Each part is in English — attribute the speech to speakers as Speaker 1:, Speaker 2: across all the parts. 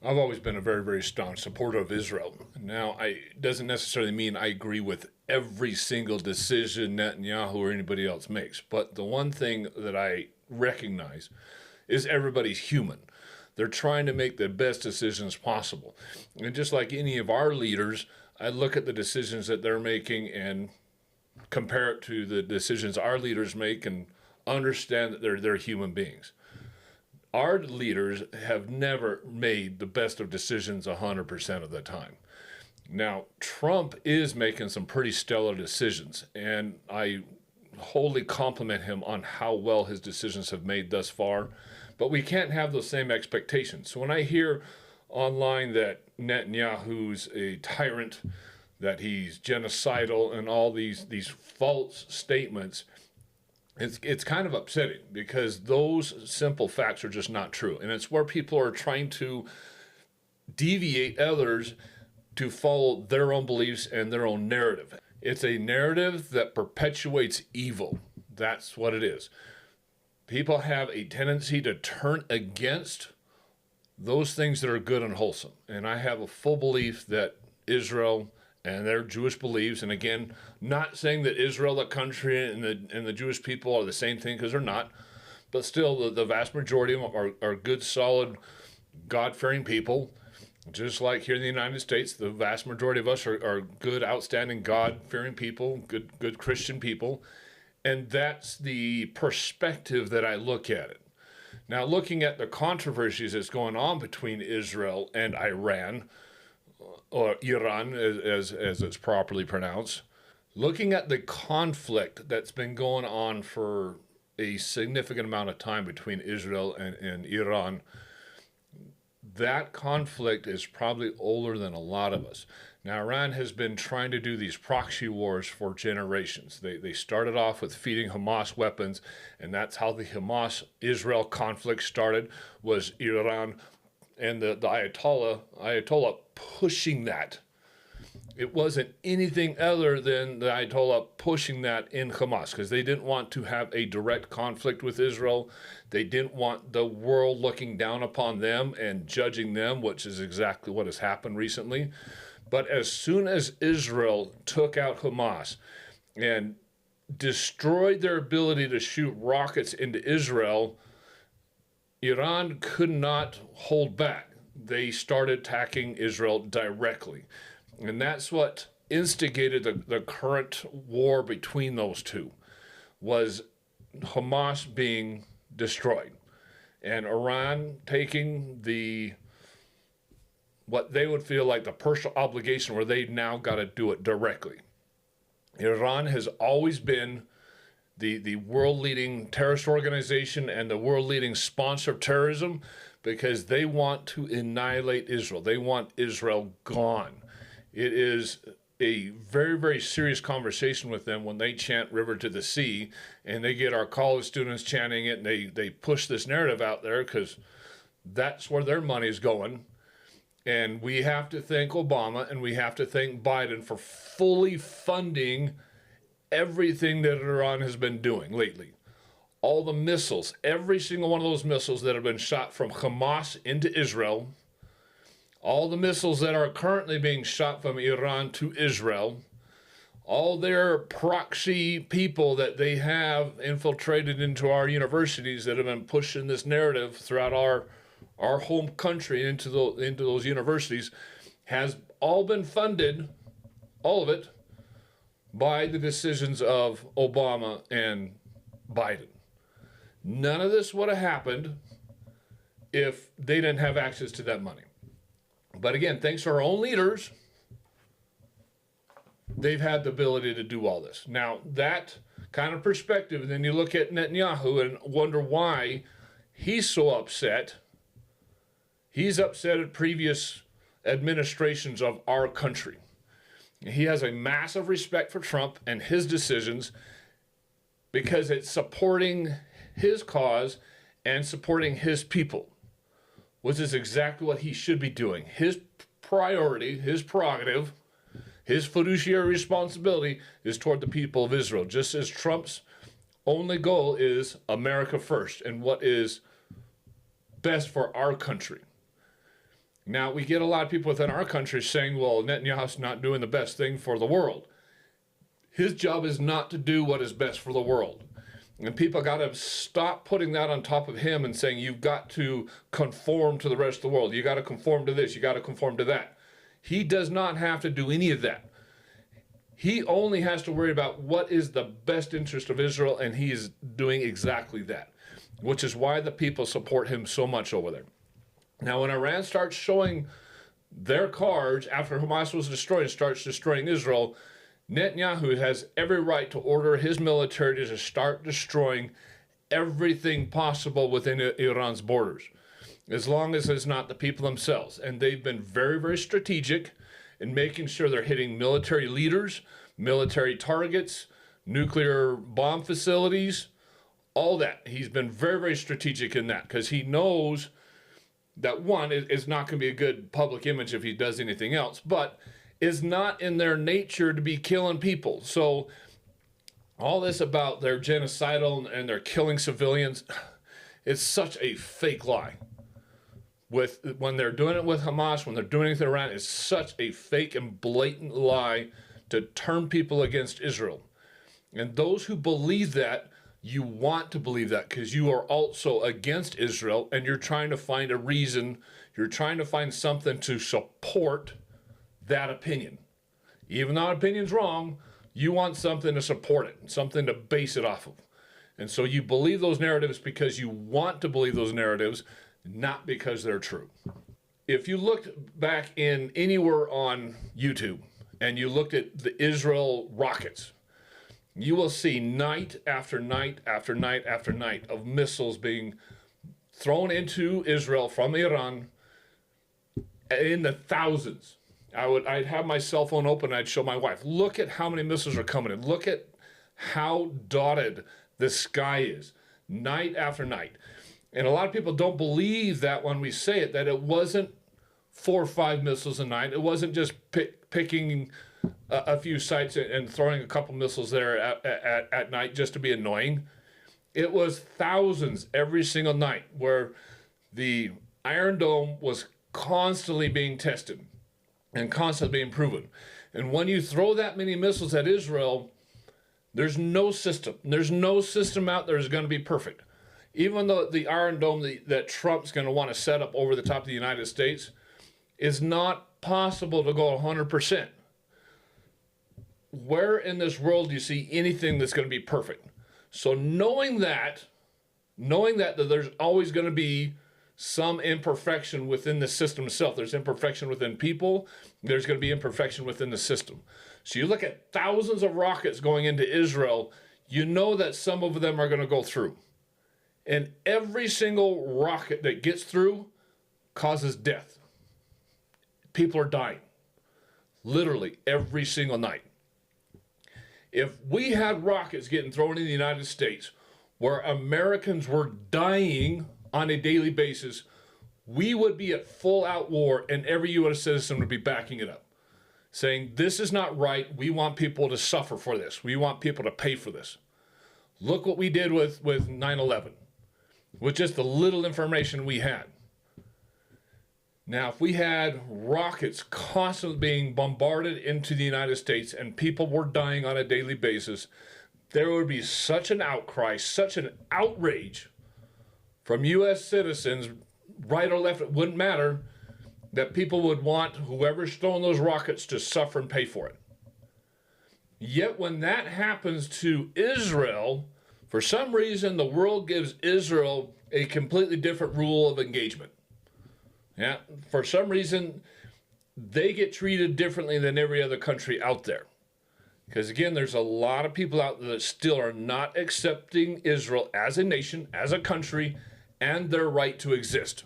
Speaker 1: I've always been a very, very staunch supporter of Israel. Now, it doesn't necessarily mean I agree with every single decision Netanyahu or anybody else makes. But the one thing that I recognize is everybody's human. They're trying to make the best decisions possible. And just like any of our leaders, I look at the decisions that they're making and compare it to the decisions our leaders make and understand that they're human beings. Our leaders have never made the best of decisions 100% of the time. Now, Trump is making some pretty stellar decisions, and I wholly compliment him on how well his decisions have made thus far, but we can't have those same expectations. So when I hear online that Netanyahu's a tyrant, that he's genocidal, and all these false statements, it's kind of upsetting because those simple facts are just not true. And it's where people are trying to deviate others to follow their own beliefs and their own narrative. It's a narrative that perpetuates evil. That's what it is. People have a tendency to turn against those things that are good and wholesome. And I have a full belief that Israel and their Jewish beliefs, and again, not saying that Israel, the country, and the Jewish people are the same thing, because they're not, but still the vast majority of them are good, solid, God-fearing people. Just like here in the United States, the vast majority of us are good, outstanding, God-fearing people, good Christian people, and that's the perspective that I look at it. Now, looking at the controversies that's going on between Israel and Iran, or Iran, as it's properly pronounced, looking at the conflict that's been going on for a significant amount of time between Israel and Iran, that conflict is probably older than a lot of us. Now, Iran has been trying to do these proxy wars for generations. They started off with feeding Hamas weapons, and that's how the Hamas-Israel conflict started, was Iran and the Ayatollah pushing that. It wasn't anything other than the Ayatollah pushing that in Hamas, because they didn't want to have a direct conflict with Israel. They didn't want the world looking down upon them and judging them, which is exactly what has happened recently. But as soon as Israel took out Hamas and destroyed their ability to shoot rockets into Israel, Iran could not hold back. They started attacking Israel directly. And that's what instigated the current war between those two, was Hamas being destroyed and Iran taking what they would feel like the personal obligation where they now got to do it directly. Iran has always been the world-leading terrorist organization and the world-leading sponsor of terrorism, because they want to annihilate Israel. They want Israel gone. It is a very, very serious conversation with them when they chant "River to the Sea," and they get our college students chanting it, and they push this narrative out there because that's where their money is going. And we have to thank Obama and we have to thank Biden for fully funding everything that Iran has been doing lately. All the missiles, every single one of those missiles that have been shot from Hamas into Israel, all the missiles that are currently being shot from Iran to Israel, all their proxy people that they have infiltrated into our universities that have been pushing this narrative throughout our home country into those universities, has all been funded, all of it, by the decisions of Obama and Biden. None of this would have happened if they didn't have access to that money. But again, thanks to our own leaders, they've had the ability to do all this. Now, that kind of perspective, and then you look at Netanyahu and wonder why he's so upset. He's upset at previous administrations of our country. He has a massive respect for Trump and his decisions because it's supporting his cause and supporting his people, which is exactly what he should be doing. His priority, his prerogative, his fiduciary responsibility is toward the people of Israel, just as Trump's only goal is America first and what is best for our country. Now, we get a lot of people within our country saying, well, Netanyahu's not doing the best thing for the world. His job is not to do what is best for the world. And people got to stop putting that on top of him and saying, you've got to conform to the rest of the world. You got to conform to this. You got to conform to that. He does not have to do any of that. He only has to worry about what is the best interest of Israel, and he is doing exactly that, which is why the people support him so much over there. Now, when Iran starts showing their cards after Hamas was destroyed and starts destroying Israel, Netanyahu has every right to order his military to start destroying everything possible within Iran's borders, as long as it's not the people themselves. And they've been very, very strategic in making sure they're hitting military leaders, military targets, nuclear bomb facilities, all that. He's been very, very strategic in that because he knows that, one, is not going to be a good public image if he does anything else, but is not in their nature to be killing people. So all this about they're genocidal and they're killing civilians, it's such a fake lie. When they're doing it with Hamas, when they're doing it with Iran, it's such a fake and blatant lie to turn people against Israel. And those who believe that, you want to believe that because you are also against Israel and you're trying to find a reason, you're trying to find something to support that opinion. Even though opinion's wrong, you want something to support it, something to base it off of. And so you believe those narratives because you want to believe those narratives, not because they're true. If you looked back in anywhere on YouTube and you looked at the Israel rockets, you will see night after night after night after night of missiles being thrown into Israel from Iran in the thousands. I'd have my cell phone open and I'd show my wife, look at how many missiles are coming in. Look at how dotted the sky is night after night. And a lot of people don't believe that when we say it, that it wasn't 4 or 5 missiles a night. It wasn't just picking a few sites and throwing a couple missiles there at night just to be annoying. It was thousands every single night where the Iron Dome was constantly being tested and constantly being proven. And when you throw that many missiles at Israel, there's no system. There's no system out there that's going to be perfect. Even though the Iron Dome that Trump's going to want to set up over the top of the United States is not possible to go 100%. Where in this world do you see anything that's going to be perfect? So knowing that there's always going to be some imperfection within the system itself. There's imperfection within people. There's going to be imperfection within the system. So you look at thousands of rockets going into Israel, you know that some of them are going to go through. And every single rocket that gets through causes death. People are dying. Literally every single night. If we had rockets getting thrown in the United States where Americans were dying on a daily basis, we would be at full out war and every U.S. citizen would be backing it up, saying this is not right. We want people to suffer for this. We want people to pay for this. Look what we did with 9/11, with just the little information we had. Now, if we had rockets constantly being bombarded into the United States and people were dying on a daily basis, there would be such an outcry, such an outrage from U.S. citizens, right or left, it wouldn't matter, that people would want whoever's throwing those rockets to suffer and pay for it. Yet when that happens to Israel, for some reason the world gives Israel a completely different rule of engagement. Yeah, for some reason, they get treated differently than every other country out there. Because again, there's a lot of people out there that still are not accepting Israel as a nation, as a country, and their right to exist.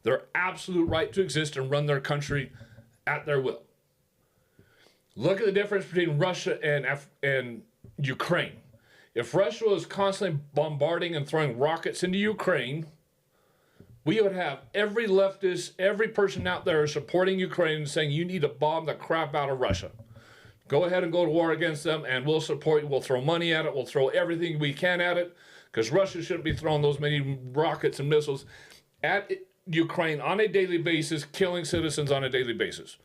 Speaker 1: Their absolute right to exist and run their country at their will. Look at the difference between Russia and Ukraine. If Russia was constantly bombarding and throwing rockets into Ukraine, we would have every leftist, every person out there supporting Ukraine saying you need to bomb the crap out of Russia. Go ahead and go to war against them and we'll support you. We'll throw money at it. We'll throw everything we can at it because Russia shouldn't be throwing those many rockets and missiles at Ukraine on a daily basis, killing citizens on a daily basis.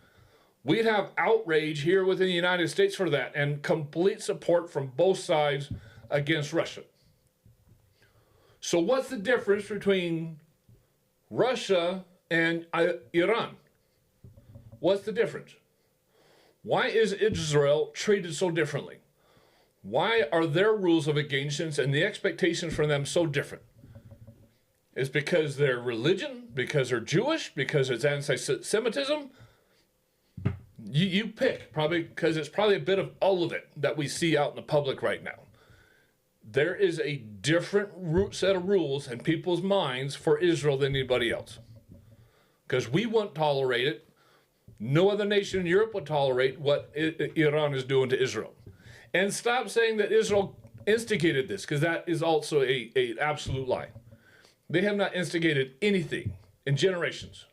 Speaker 1: We'd have outrage here within the United States for that and complete support from both sides against Russia. So what's the difference between Russia and Iran? What's the difference? Why is Israel treated so differently? Why are their rules of engagement and the expectations from them so different? It's because their religion, because they're Jewish, because it's anti-Semitism. You pick, probably because it's probably a bit of all of it that we see out in the public right now. There is a different set of rules in people's minds for Israel than anybody else. Because we won't tolerate it. No other nation in Europe would tolerate what Iran is doing to Israel. And stop saying that Israel instigated this, because that is also an absolute lie. They have not instigated anything in generations.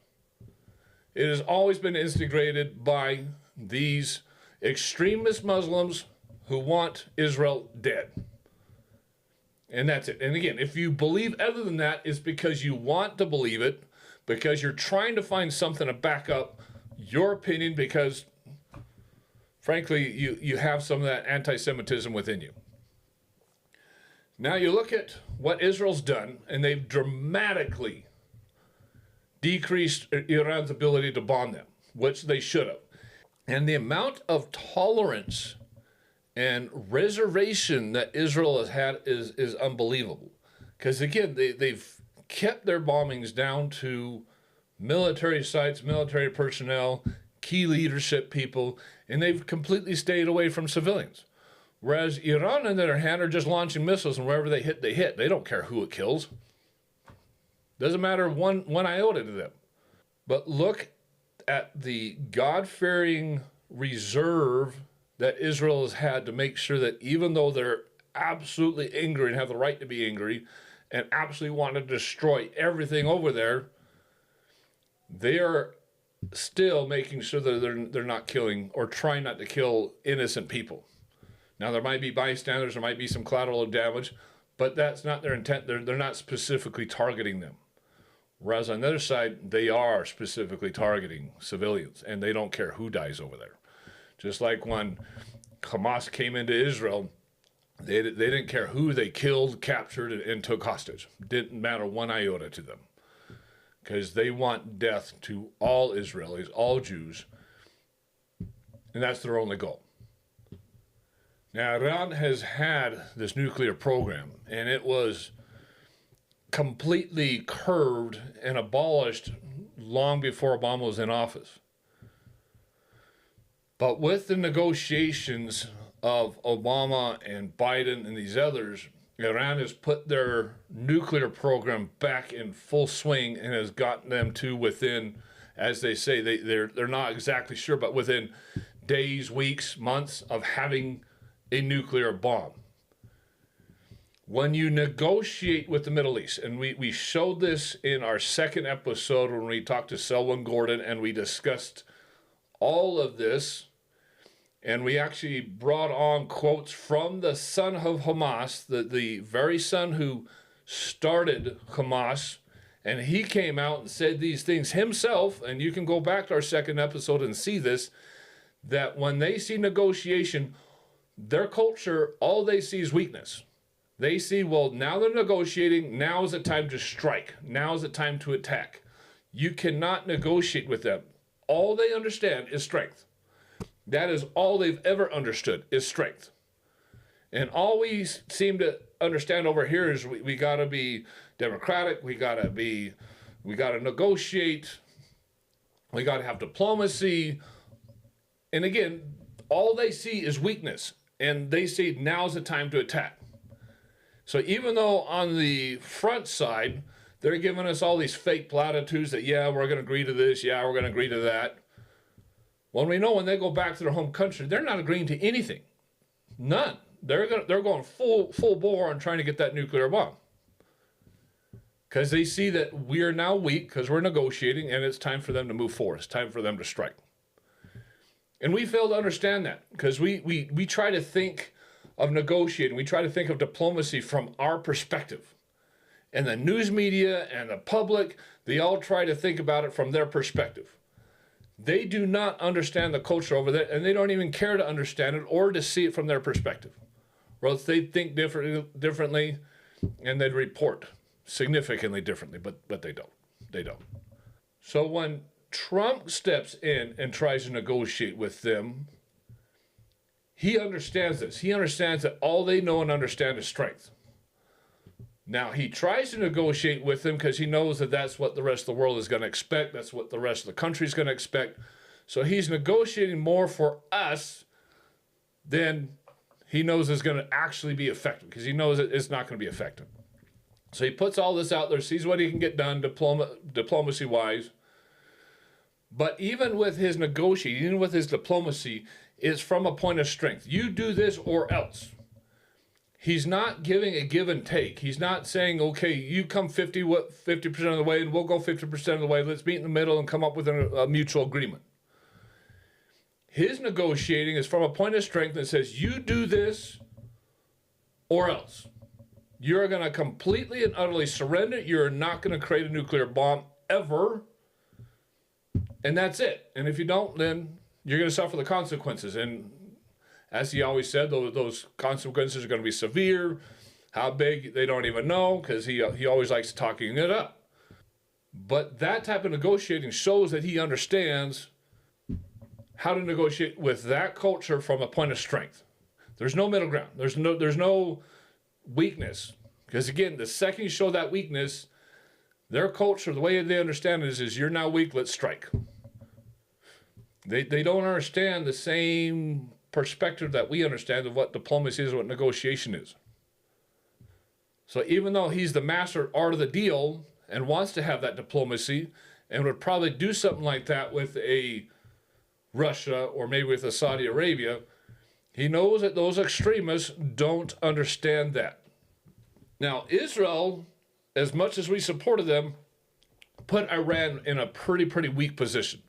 Speaker 1: It has always been instigated by these extremist Muslims who want Israel dead. And that's it. And again, if you believe other than that, it's because you want to believe it, because you're trying to find something to back up your opinion, because frankly, you have some of that anti-Semitism within you. Now you look at what Israel's done, and they've dramatically decreased Iran's ability to bomb them, which they should have. And the amount of tolerance and reservation that Israel has had is unbelievable. Because again, they've kept their bombings down to military sites, military personnel, key leadership people, and they've completely stayed away from civilians. Whereas Iran, on the other hand, are just launching missiles, and wherever they hit, they hit. They don't care who it kills. Doesn't matter one iota to them. But look at the God-fearing reserve that Israel has had to make sure that even though they're absolutely angry and have the right to be angry and absolutely want to destroy everything over there, they are still making sure that they're not killing or trying not to kill innocent people. Now, there might be bystanders, there might be some collateral damage, but that's not their intent. They're not specifically targeting them. Whereas on the other side, they are specifically targeting civilians, and they don't care who dies over there. Just like when Hamas came into Israel, they didn't care who they killed, captured, and took hostage. Didn't matter one iota to them. Because they want death to all Israelis, all Jews, and that's their only goal. Now, Iran has had this nuclear program, and it was completely curved and abolished long before Obama was in office. But with the negotiations of Obama and Biden and these others, Iran has put their nuclear program back in full swing and has gotten them to within, as they say, they're not exactly sure, but within days, weeks, months of having a nuclear bomb. When you negotiate with the Middle East, and we showed this in our second episode when we talked to Selwyn Gordon and we discussed all of this, and we actually brought on quotes from the son of Hamas, the very son who started Hamas, and he came out and said these things himself, and you can go back to our second episode and see this, that when they see negotiation, their culture, all they see is weakness. They see, well, now they're negotiating, now is the time to strike, now is the time to attack. You cannot negotiate with them. All they understand is strength. That is all they've ever understood, is strength. And all we seem to understand over here is we got to be democratic, we got to negotiate, we got to have diplomacy. And again, all they see is weakness, and they say now's the time to attack. So even though on the front side, they're giving us all these fake platitudes that, yeah, we're going to agree to this, yeah, we're going to agree to that. When we know when they go back to their home country, they're not agreeing to anything. None. They're going full bore on trying to get that nuclear bomb. Because they see that we are now weak because we're negotiating, and it's time for them to move forward. It's time for them to strike. And we fail to understand that because we try to think of negotiating. We try to think of diplomacy from our perspective. And the news media and the public, They all try to think about it from their perspective. They do not understand the culture over there, and they don't even care to understand it or to see it from their perspective. Or else they'd think differently, and they'd report significantly differently, but they don't. They don't. So when Trump steps in and tries to negotiate with them, he understands this. He understands that all they know and understand is strength. Now, he tries to negotiate with them because he knows that that's what the rest of the world is going to expect. That's what the rest of the country is going to expect. So he's negotiating more for us than he knows is going to actually be effective, because he knows that it's not going to be effective. So he puts all this out there, sees what he can get done diplomacy-wise. But even with his negotiating, even with his diplomacy, it's from a point of strength. You do this or else. He's not giving a give and take. He's not saying, okay, you come 50% of the way and we'll go 50% of the way. Let's meet in the middle and come up with a mutual agreement. His negotiating is from a point of strength that says, you do this or else. You're going to completely and utterly surrender. You're not going to create a nuclear bomb ever. And that's it. And if you don't, then you're going to suffer the consequences. And as he always said, those consequences are going to be severe. How big, they don't even know, because he always likes talking it up. But that type of negotiating shows that he understands how to negotiate with that culture from a point of strength. There's no middle ground. There's no weakness. Because again, the second you show that weakness, their culture, the way they understand it is you're now weak, let's strike. They don't understand the same perspective that we understand of what diplomacy is, what negotiation is. So even though he's the master art of the deal and wants to have that diplomacy and would probably do something like that with a Russia or maybe with a Saudi Arabia, he knows that those extremists don't understand that. Now, Israel, as much as we supported them, put Iran in a pretty weak position.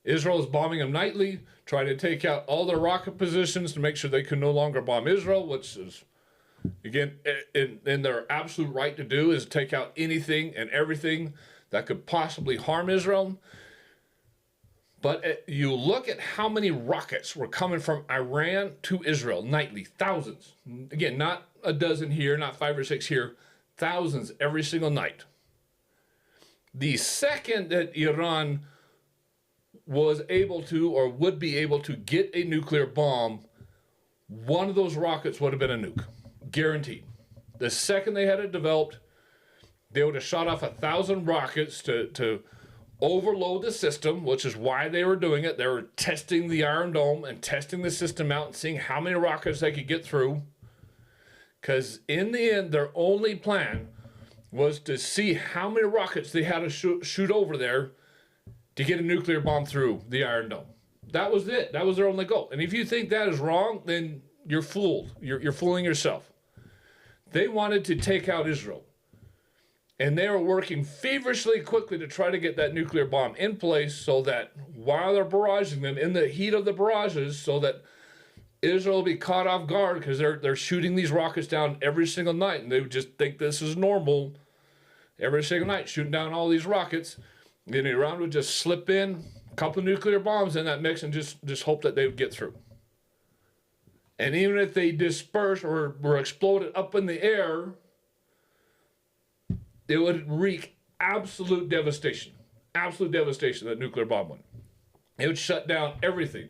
Speaker 1: Israel is bombing them nightly, trying to take out all their rocket positions to make sure they can no longer bomb Israel, which is, again, in their absolute right to do, is take out anything and everything that could possibly harm Israel. But you look at how many rockets were coming from Iran to Israel nightly, thousands. Again, not a dozen here, not 5 or 6 here, thousands every single night. The second that Iran was able to or would be able to get a nuclear bomb, one of those rockets would have been a nuke, guaranteed. The second they had it developed, they would have shot off 1,000 rockets to overload the system, which is why they were doing it. They were testing the Iron Dome and testing the system out and seeing how many rockets they could get through. Because in the end, their only plan was to see how many rockets they had to shoot over there to get a nuclear bomb through the Iron Dome. That was it. That was their only goal. And if you think that is wrong, then you're fooled. You're fooling yourself. They wanted to take out Israel. And they were working feverishly quickly to try to get that nuclear bomb in place so that while they're barraging them, in the heat of the barrages, so that Israel will be caught off guard, because they're shooting these rockets down every single night. And they would just think this is normal. Every single night, shooting down all these rockets. Then Iran would just slip in a couple of nuclear bombs in that mix and just hope that they would get through. And even if they dispersed or were exploded up in the air, it would wreak absolute devastation. Absolute devastation, that nuclear bomb would. It would shut down everything.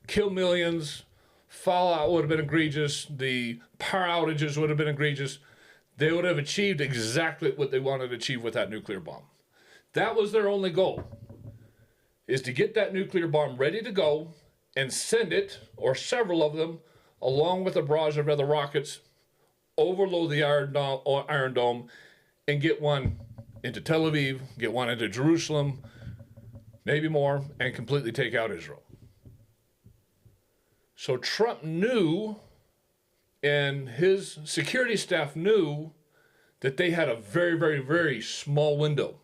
Speaker 1: Kill millions. Fallout would have been egregious. The power outages would have been egregious. They would have achieved exactly what they wanted to achieve with that nuclear bomb. That was their only goal, is to get that nuclear bomb ready to go and send it, or several of them, along with a barrage of other rockets, overload the Iron Dome, and get one into Tel Aviv, get one into Jerusalem, maybe more, and completely take out Israel. So Trump knew, and his security staff knew, that they had a very small window.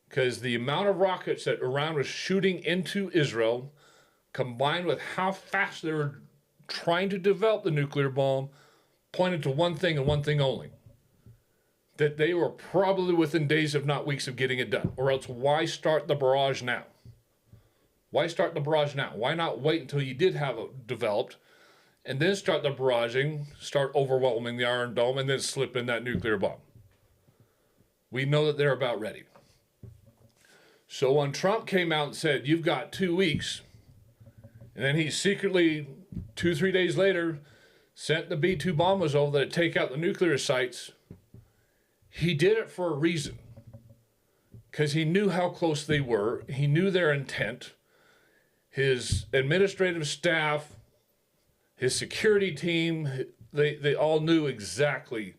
Speaker 1: Because the amount of rockets that Iran was shooting into Israel, combined with how fast they were trying to develop the nuclear bomb, pointed to one thing and one thing only. that they were probably within days, if not weeks, of getting it done. Or else why start the barrage now? Why start the barrage now? Why not wait until you did have it developed and then start the barraging, start overwhelming the Iron Dome, and then slip in that nuclear bomb? We know that they're about ready. So when Trump came out and said, you've got 2 weeks, and then he secretly, 2-3 days later, sent the B-2 bombers over to take out the nuclear sites, he did it for a reason. Because he knew how close they were. He knew their intent. His administrative staff, his security team, they all knew exactly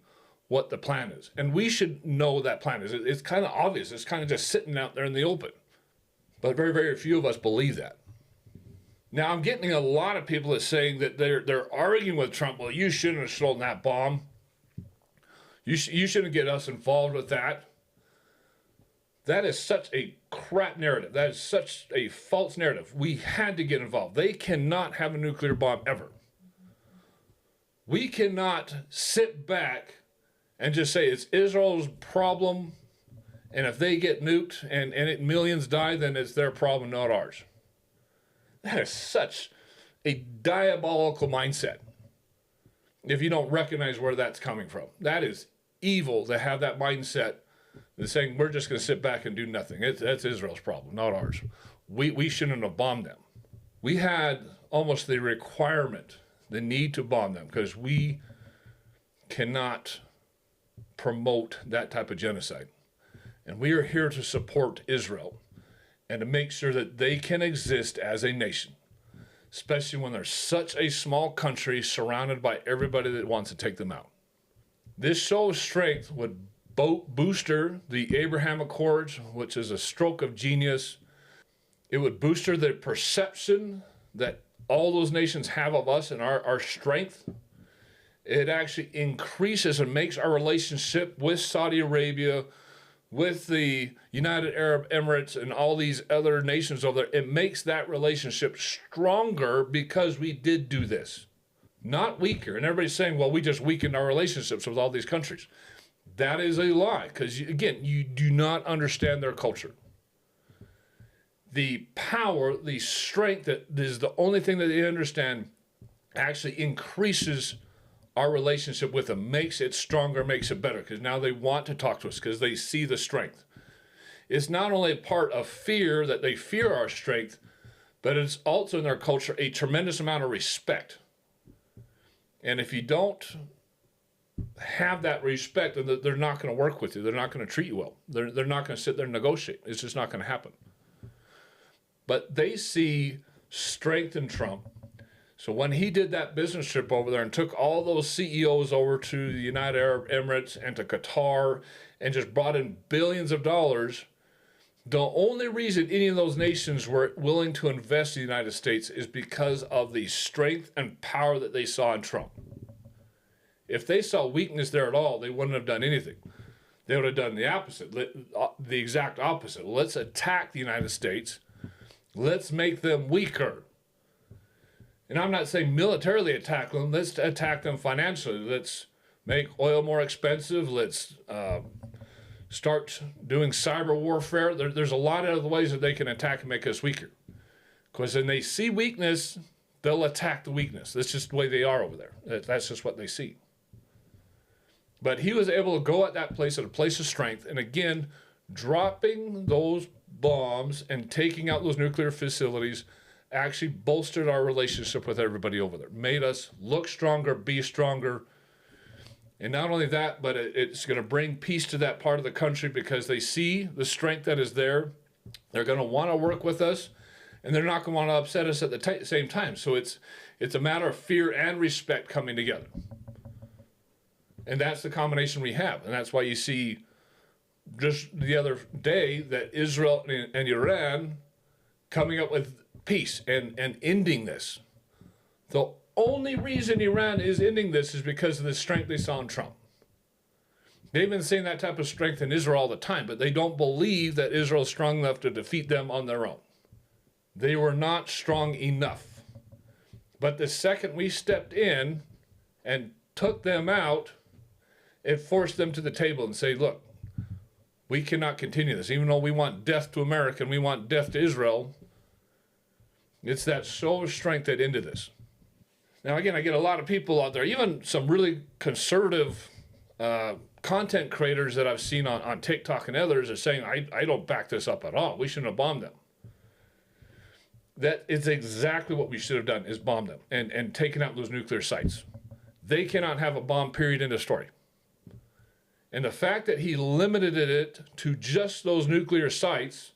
Speaker 1: what the plan is. And we should know that plan is. It's kind of obvious. It's kind of just sitting out there in the open. But very, very few of us believe that. Now, I'm getting a lot of people that saying that they're arguing with Trump. Well, you shouldn't have stolen that bomb. You shouldn't get us involved with that. That is such a crap narrative. That is such a false narrative. We had to get involved. They cannot have a nuclear bomb ever. We cannot sit back and just say it's Israel's problem, and if they get nuked and millions die, then it's their problem, not ours. That is such a diabolical mindset if you don't recognize where that's coming from. That is evil to have that mindset that's saying we're just going to sit back and do nothing. That's Israel's problem, not ours. We shouldn't have bombed them. We had almost the requirement, the need to bomb them, because we cannot promote that type of genocide. And we are here to support Israel and to make sure that they can exist as a nation, especially when they're such a small country surrounded by everybody that wants to take them out. This show of strength would booster the Abraham Accords, which is a stroke of genius. It would booster the perception that all those nations have of us and our strength. It actually increases and makes our relationship with Saudi Arabia, with the United Arab Emirates and all these other nations over there. It makes that relationship stronger because we did do this, not weaker. And everybody's saying, well, we just weakened our relationships with all these countries. That is a lie, because again, you do not understand their culture. The power, the strength that is the only thing that they understand actually increases our relationship with them, makes it stronger, makes it better, because now they want to talk to us because they see the strength. It's not only a part of fear that they fear our strength, but it's also in their culture a tremendous amount of respect. And if you don't have that respect, then they're not going to work with you. They're not going to treat you well. They're not going to sit there and negotiate. It's just not going to happen. But they see strength in Trump. So when he did that business trip over there and took all those CEOs over to the United Arab Emirates and to Qatar and just brought in billions of dollars, the only reason any of those nations were willing to invest in the United States is because of the strength and power that they saw in Trump. If they saw weakness there at all, they wouldn't have done anything. They would have done the opposite, the exact opposite. Let's attack the United States. Let's make them weaker. And I'm not saying militarily attack them. Let's attack them financially. Let's make oil more expensive. Let's start doing cyber warfare. There's a lot of other ways that they can attack and make us weaker. Because when they see weakness, they'll attack the weakness. That's just the way they are over there. That's just what they see. But he was able to go at that place at a place of strength. And again, dropping those bombs and taking out those nuclear facilities actually bolstered our relationship with everybody over there, made us look stronger, be stronger. And not only that, but it's going to bring peace to that part of the country because they see the strength that is there. They're going to want to work with us, and they're not going to want to upset us at the same time. So it's a matter of fear and respect coming together. And that's the combination we have. And that's why you see just the other day that Israel and Iran coming up with peace and ending this. The only reason Iran is ending this is because of the strength they saw in Trump. They've been seeing that type of strength in Israel all the time, but they don't believe that Israel is strong enough to defeat them on their own. They were not strong enough. But the second we stepped in and took them out it forced them to the table and say, look, we cannot continue this. Even though we want death to America and we want death to Israel, it's that show of strength that ended this. Now, again, I get a lot of people out there, even some really conservative content creators that I've seen on TikTok and others are saying, I don't back this up at all. We shouldn't have bombed them. That is exactly what we should have done, is bomb them and taken out those nuclear sites. They cannot have a bomb, period, in the story. And the fact that he limited it to just those nuclear sites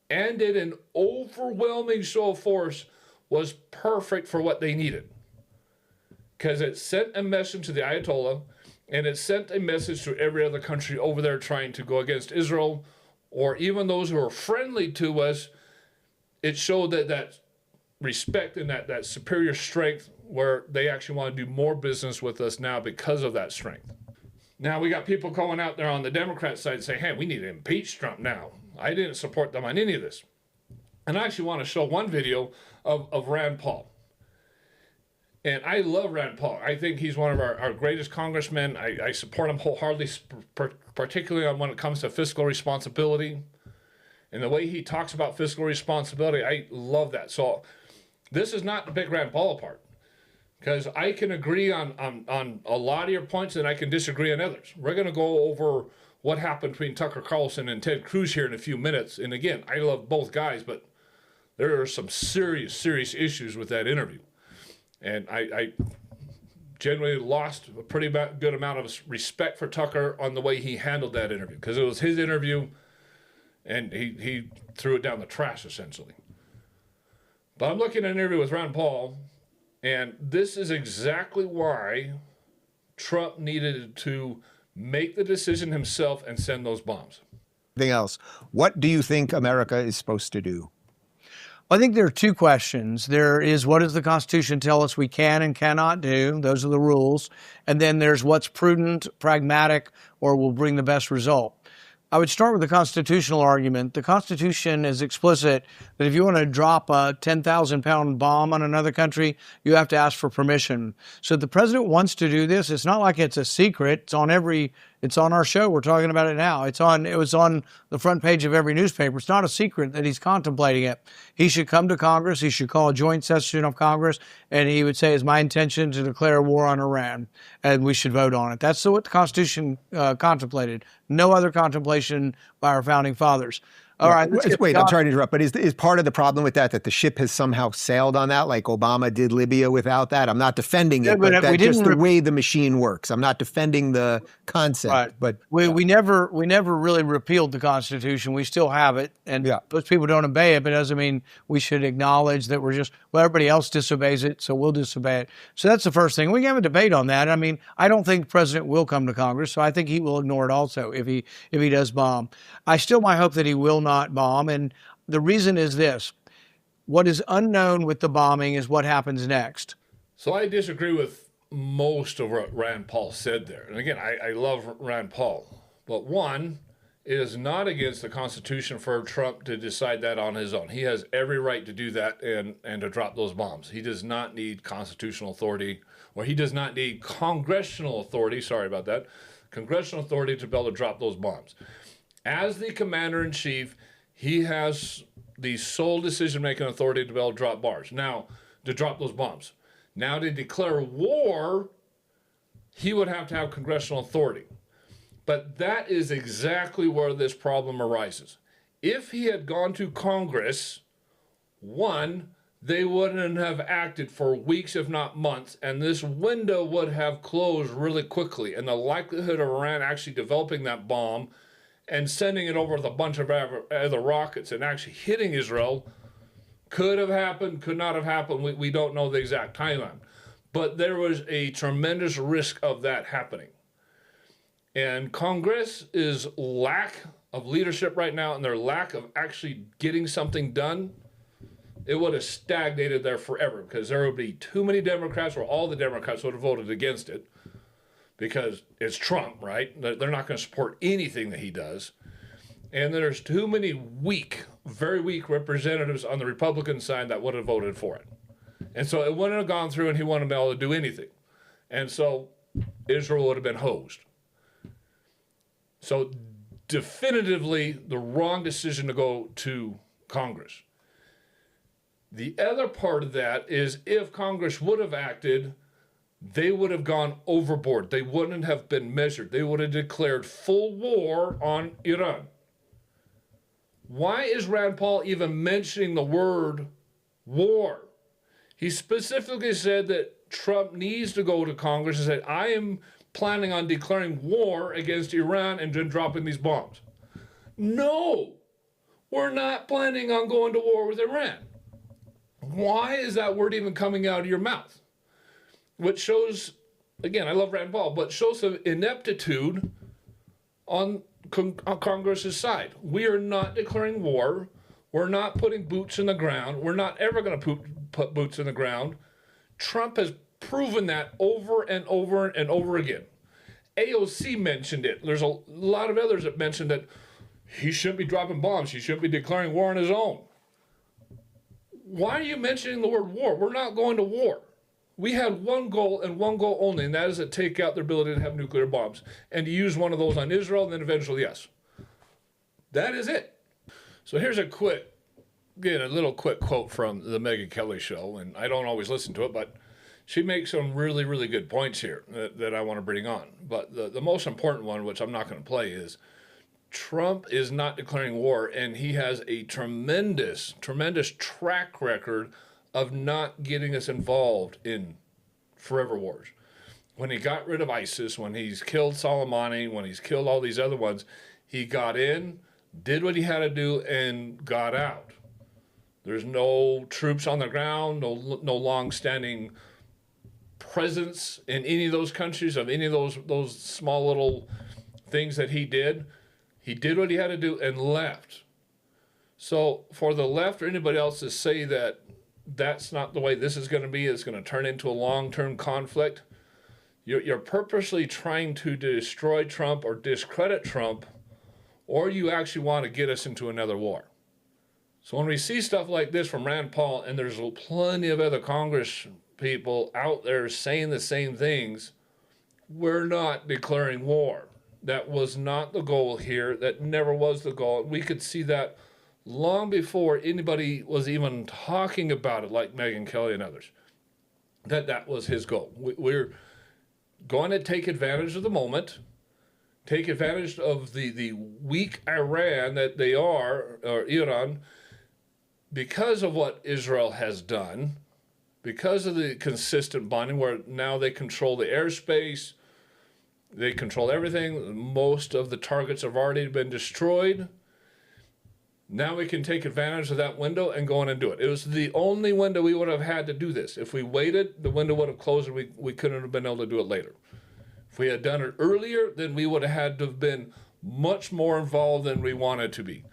Speaker 1: and did an overwhelming show of force was perfect for what they needed. Because it sent a message to the Ayatollah, and it sent a message to every other country over there trying to go against Israel, or even those who are friendly to us. It showed that respect and that superior strength where they actually want to do more business with us now because of that strength. Now we got people going out there on the Democrat side saying, hey, we need to impeach Trump now. I didn't support them on any of this. And I actually want to show one video of Rand Paul. And I love Rand Paul. I think he's one of our greatest congressmen. I support him wholeheartedly, particularly on when it comes to fiscal responsibility. And the way he talks about fiscal responsibility, I love that. So this is not the big Rand Paul apart. Because I can agree on a lot of your points and I can disagree on others. We're going to go over what happened between Tucker Carlson and Ted Cruz here in a few minutes. And again, I love both guys, but there are some serious issues with that interview. And I generally lost a pretty good amount of respect for Tucker on the way he handled that interview. Because it was his interview and he threw it down the trash, essentially. But I'm looking at an interview with Rand Paul. And this is exactly why Trump needed to make the decision himself and send those bombs.
Speaker 2: Anything else? What do you think America is supposed to do?
Speaker 3: I think there are two questions. There is, what does the Constitution tell us we can and cannot do? Those are the rules. And then there's what's prudent, pragmatic, or will bring the best result. I would start with the constitutional argument. The Constitution is explicit that if you want to drop a 10,000-pound bomb on another country, you have to ask for permission. So if the president wants to do this, it's not like it's a secret. It's on our show. We're talking about it now. It was on the front page of every newspaper. It's not a secret that he's contemplating it. He should come to Congress. He should call a joint session of Congress, and he would say, it's my intention to declare war on Iran, and we should vote on it. That's what the Constitution contemplated. No other contemplation by our founding fathers. All right.
Speaker 2: Wait, I'm sorry to interrupt, but is part of the problem with that the ship has somehow sailed on that, like Obama did Libya without that? I'm not defending it, but that's just the way the machine works. I'm not defending the concept.
Speaker 3: Right.
Speaker 2: But
Speaker 3: we never really repealed the Constitution. We still have it, and most people don't obey it, but it doesn't mean we should acknowledge that everybody else disobeys it, so we'll disobey it. So that's the first thing. We can have a debate on that. I mean, I don't think the president will come to Congress, so I think he will ignore it also if he does bomb. I still might hope that he will not bomb, and the reason is this. What is unknown with the bombing is what happens next.
Speaker 1: So I disagree with most of what Rand Paul said there. And again, I love Rand Paul. But one, it is not against the Constitution for Trump to decide that on his own. He has every right to do that and to drop those bombs. He does not need constitutional authority, or he does not need congressional authority, congressional authority to be able to drop those bombs. As the commander-in-chief, he has the sole decision-making authority to be able to drop those bombs. Now, to declare war, he would have to have congressional authority. But that is exactly where this problem arises. If he had gone to Congress, one, they wouldn't have acted for weeks, if not months, and this window would have closed really quickly. And the likelihood of Iran actually developing that bomb and sending it over with a bunch of other rockets and actually hitting Israel could have happened, could not have happened. We don't know the exact timeline. But there was a tremendous risk of that happening. And Congress' lack of leadership right now and their lack of actually getting something done, it would have stagnated there forever because there would be too many Democrats, or all the Democrats would have voted against it. Because it's Trump, right? They're not going to support anything that he does. And there's too many very weak representatives on the Republican side that would have voted for it. And so it wouldn't have gone through and he wouldn't have been able to do anything. And so Israel would have been hosed. So definitively the wrong decision to go to Congress. The other part of that is if Congress would have acted, they would have gone overboard. They wouldn't have been measured. They would have declared full war on Iran. Why is Rand Paul even mentioning the word war? He specifically said that Trump needs to go to Congress and say, I am planning on declaring war against Iran and then dropping these bombs. No, we're not planning on going to war with Iran. Why is that word even coming out of your mouth? Which shows, again, I love Rand Paul, but shows some ineptitude on Congress's side. We are not declaring war. We're not putting boots in the ground. We're not ever going to put boots in the ground. Trump has proven that over and over and over again. AOC mentioned it. There's a lot of others that mentioned that he shouldn't be dropping bombs. He shouldn't be declaring war on his own. Why are you mentioning the word war? We're not going to war. We had one goal and one goal only, and that is to take out their ability to have nuclear bombs and to use one of those on Israel, and then eventually, yes. That is it. So here's a little quick quote from the Megyn Kelly show, and I don't always listen to it, but she makes some really, really good points here that I want to bring on. But the most important one, which I'm not going to play, is Trump is not declaring war, and he has a tremendous, tremendous track record of not getting us involved in forever wars. When he got rid of ISIS, when he's killed Soleimani, when he's killed all these other ones, he got in, did what he had to do, and got out. There's no troops on the ground, no long-standing presence in any of those countries, of any of those small little things that he did. He did what he had to do and left. So for the left or anybody else to say that that's not the way this is going to be, it's going to turn into a long-term conflict, you're purposely trying to destroy Trump or discredit Trump, or you actually want to get us into another war. So when we see stuff like this from Rand Paul, and there's plenty of other Congress people out there saying the same things, we're not declaring war. That was not the goal here. That never was the goal. We could see that long before anybody was even talking about it, like Megyn Kelly and others, that was his goal. We're going to take advantage of the moment, take advantage of the weak Iran that they are, or Iran, because of what Israel has done, because of the consistent bonding where now they control the airspace, they control everything. Most of the targets have already been destroyed. Now we can take advantage of that window and go in and do it. It was the only window we would have had to do this. If we waited, the window would have closed and we couldn't have been able to do it later. If we had done it earlier, then we would have had to have been much more involved than we wanted to be.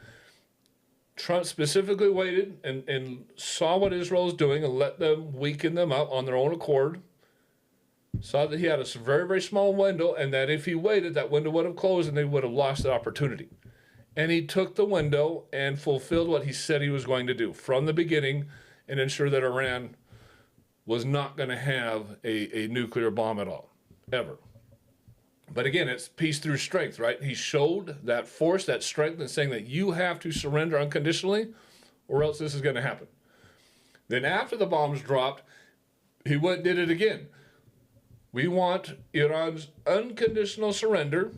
Speaker 1: Trump specifically waited and saw what Israel was doing and let them weaken them up on their own accord. Saw that he had a very, very small window, and that if he waited, that window would have closed and they would have lost the opportunity. And he took the window and fulfilled what he said he was going to do from the beginning and ensure that Iran was not going to have a nuclear bomb at all, ever. But again, it's peace through strength, right? He showed that force, that strength, in saying that you have to surrender unconditionally or else this is going to happen. Then after the bombs dropped, he went and did it again. We want Iran's unconditional surrender,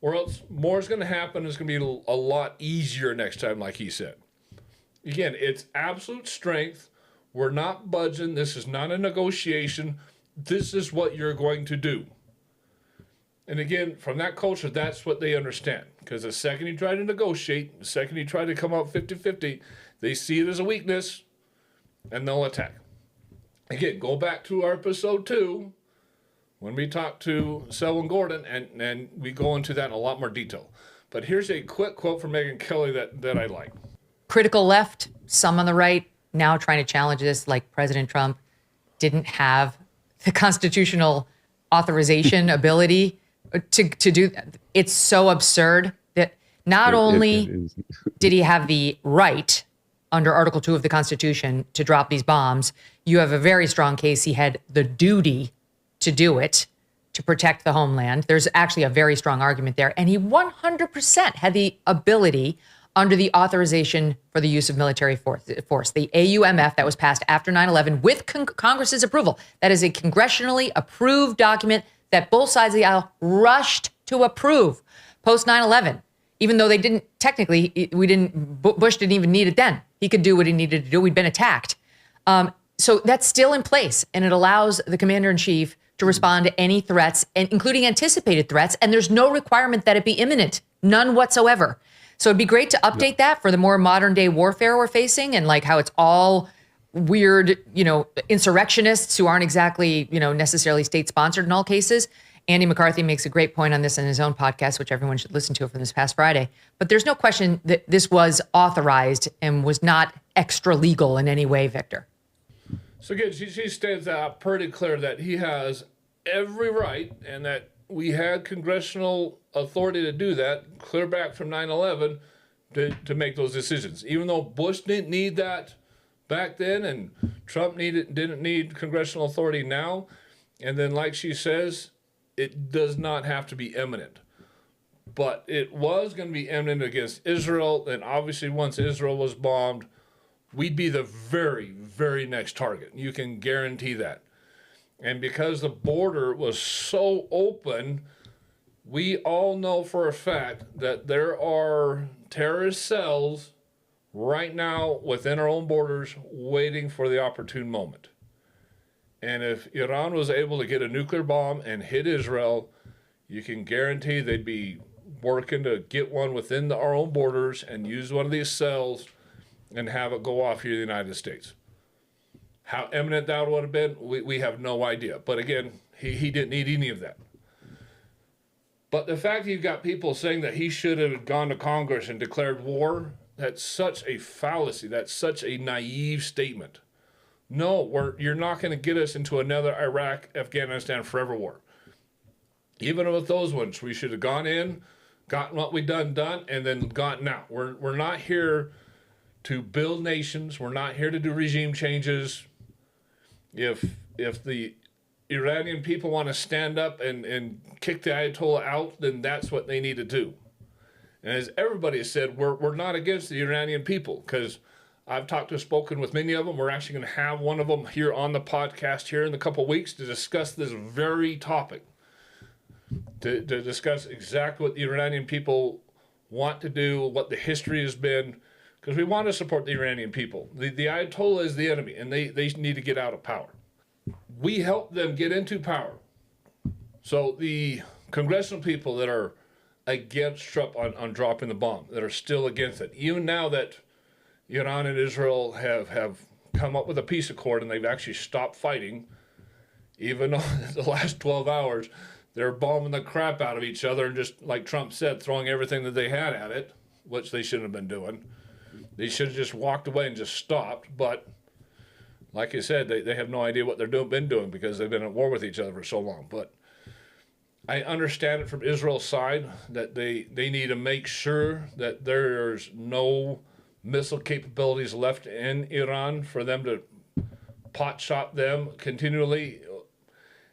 Speaker 1: or else more is going to happen. It's going to be a lot easier next time, like he said. Again, it's absolute strength. We're not budging. This is not a negotiation. This is what you're going to do. And again, from that culture, that's what they understand. Because the second you try to negotiate, the second you try to come out 50-50, they see it as a weakness, and they'll attack. Again, go back to our episode 2, when we talked to Selwyn Gordon, and we go into that in a lot more detail. But here's a quick quote from Megyn Kelly that I like.
Speaker 4: Critical left, some on the right, now trying to challenge this, like President Trump didn't have the constitutional authorization ability to do that. It's so absurd that not only did he have the right under Article 2 of the Constitution to drop these bombs, you have a very strong case he had the duty to do it, to protect the homeland. There's actually a very strong argument there. And he 100% had the ability under the authorization for the use of military force, the AUMF that was passed after 9/11 with Congress's approval. That is a congressionally approved document that both sides of the aisle rushed to approve post 9/11, even though they didn't technically, Bush didn't even need it then. He could do what he needed to do. We'd been attacked. So that's still in place, and it allows the commander in chief to respond to any threats, including anticipated threats. And there's no requirement that it be imminent, none whatsoever. So it'd be great to update that for the more modern day warfare we're facing, and like how it's all weird, insurrectionists who aren't exactly, necessarily state sponsored in all cases. Andy McCarthy makes a great point on this in his own podcast, which everyone should listen to from this past Friday. But there's no question that this was authorized and was not extra legal in any way, Victor.
Speaker 1: So again, she stands out pretty clear that he has every right, and that we had congressional authority to do that, clear back from 9/11, to make those decisions. Even though Bush didn't need that back then, and Trump didn't need congressional authority now. And then, like she says, it does not have to be imminent. But it was going to be imminent against Israel, and obviously once Israel was bombed, we'd be the very, very next target. You can guarantee that. And because the border was so open, we all know for a fact that there are terrorist cells right now within our own borders waiting for the opportune moment. And if Iran was able to get a nuclear bomb and hit Israel, you can guarantee they'd be working to get one within our own borders and use one of these cells and have it go off here in the United States. How imminent that would have been, we have no idea. But again, he didn't need any of that. But the fact that you've got people saying that he should have gone to Congress and declared war, that's such a fallacy. That's such a naive statement. No, you're not going to get us into another Iraq, Afghanistan forever war. Even with those ones, we should have gone in, gotten what we done, and then gotten out. We're not here to build nations. We're not here to do regime changes. If the Iranian people want to stand up and kick the Ayatollah out, then that's what they need to do. And as everybody has said, we're not against the Iranian people, because I've spoken with many of them. We're actually going to have one of them here on the podcast here in a couple of weeks to discuss this very topic, to discuss exactly what the Iranian people want to do, what the history has been, because we want to support the Iranian people. The Ayatollah is the enemy, and they need to get out of power. We help them get into power. So the congressional people that are against Trump on dropping the bomb, that are still against it, even now that Iran and Israel have come up with a peace accord and they've actually stopped fighting, even though the last 12 hours they're bombing the crap out of each other and, just like Trump said, throwing everything that they had at it, which they shouldn't have been doing. They should have just walked away and just stopped. But like I said, they have no idea what been doing, because they've been at war with each other for so long. But I understand it from Israel's side that they need to make sure that there's no missile capabilities left in Iran for them to pot shot them continually.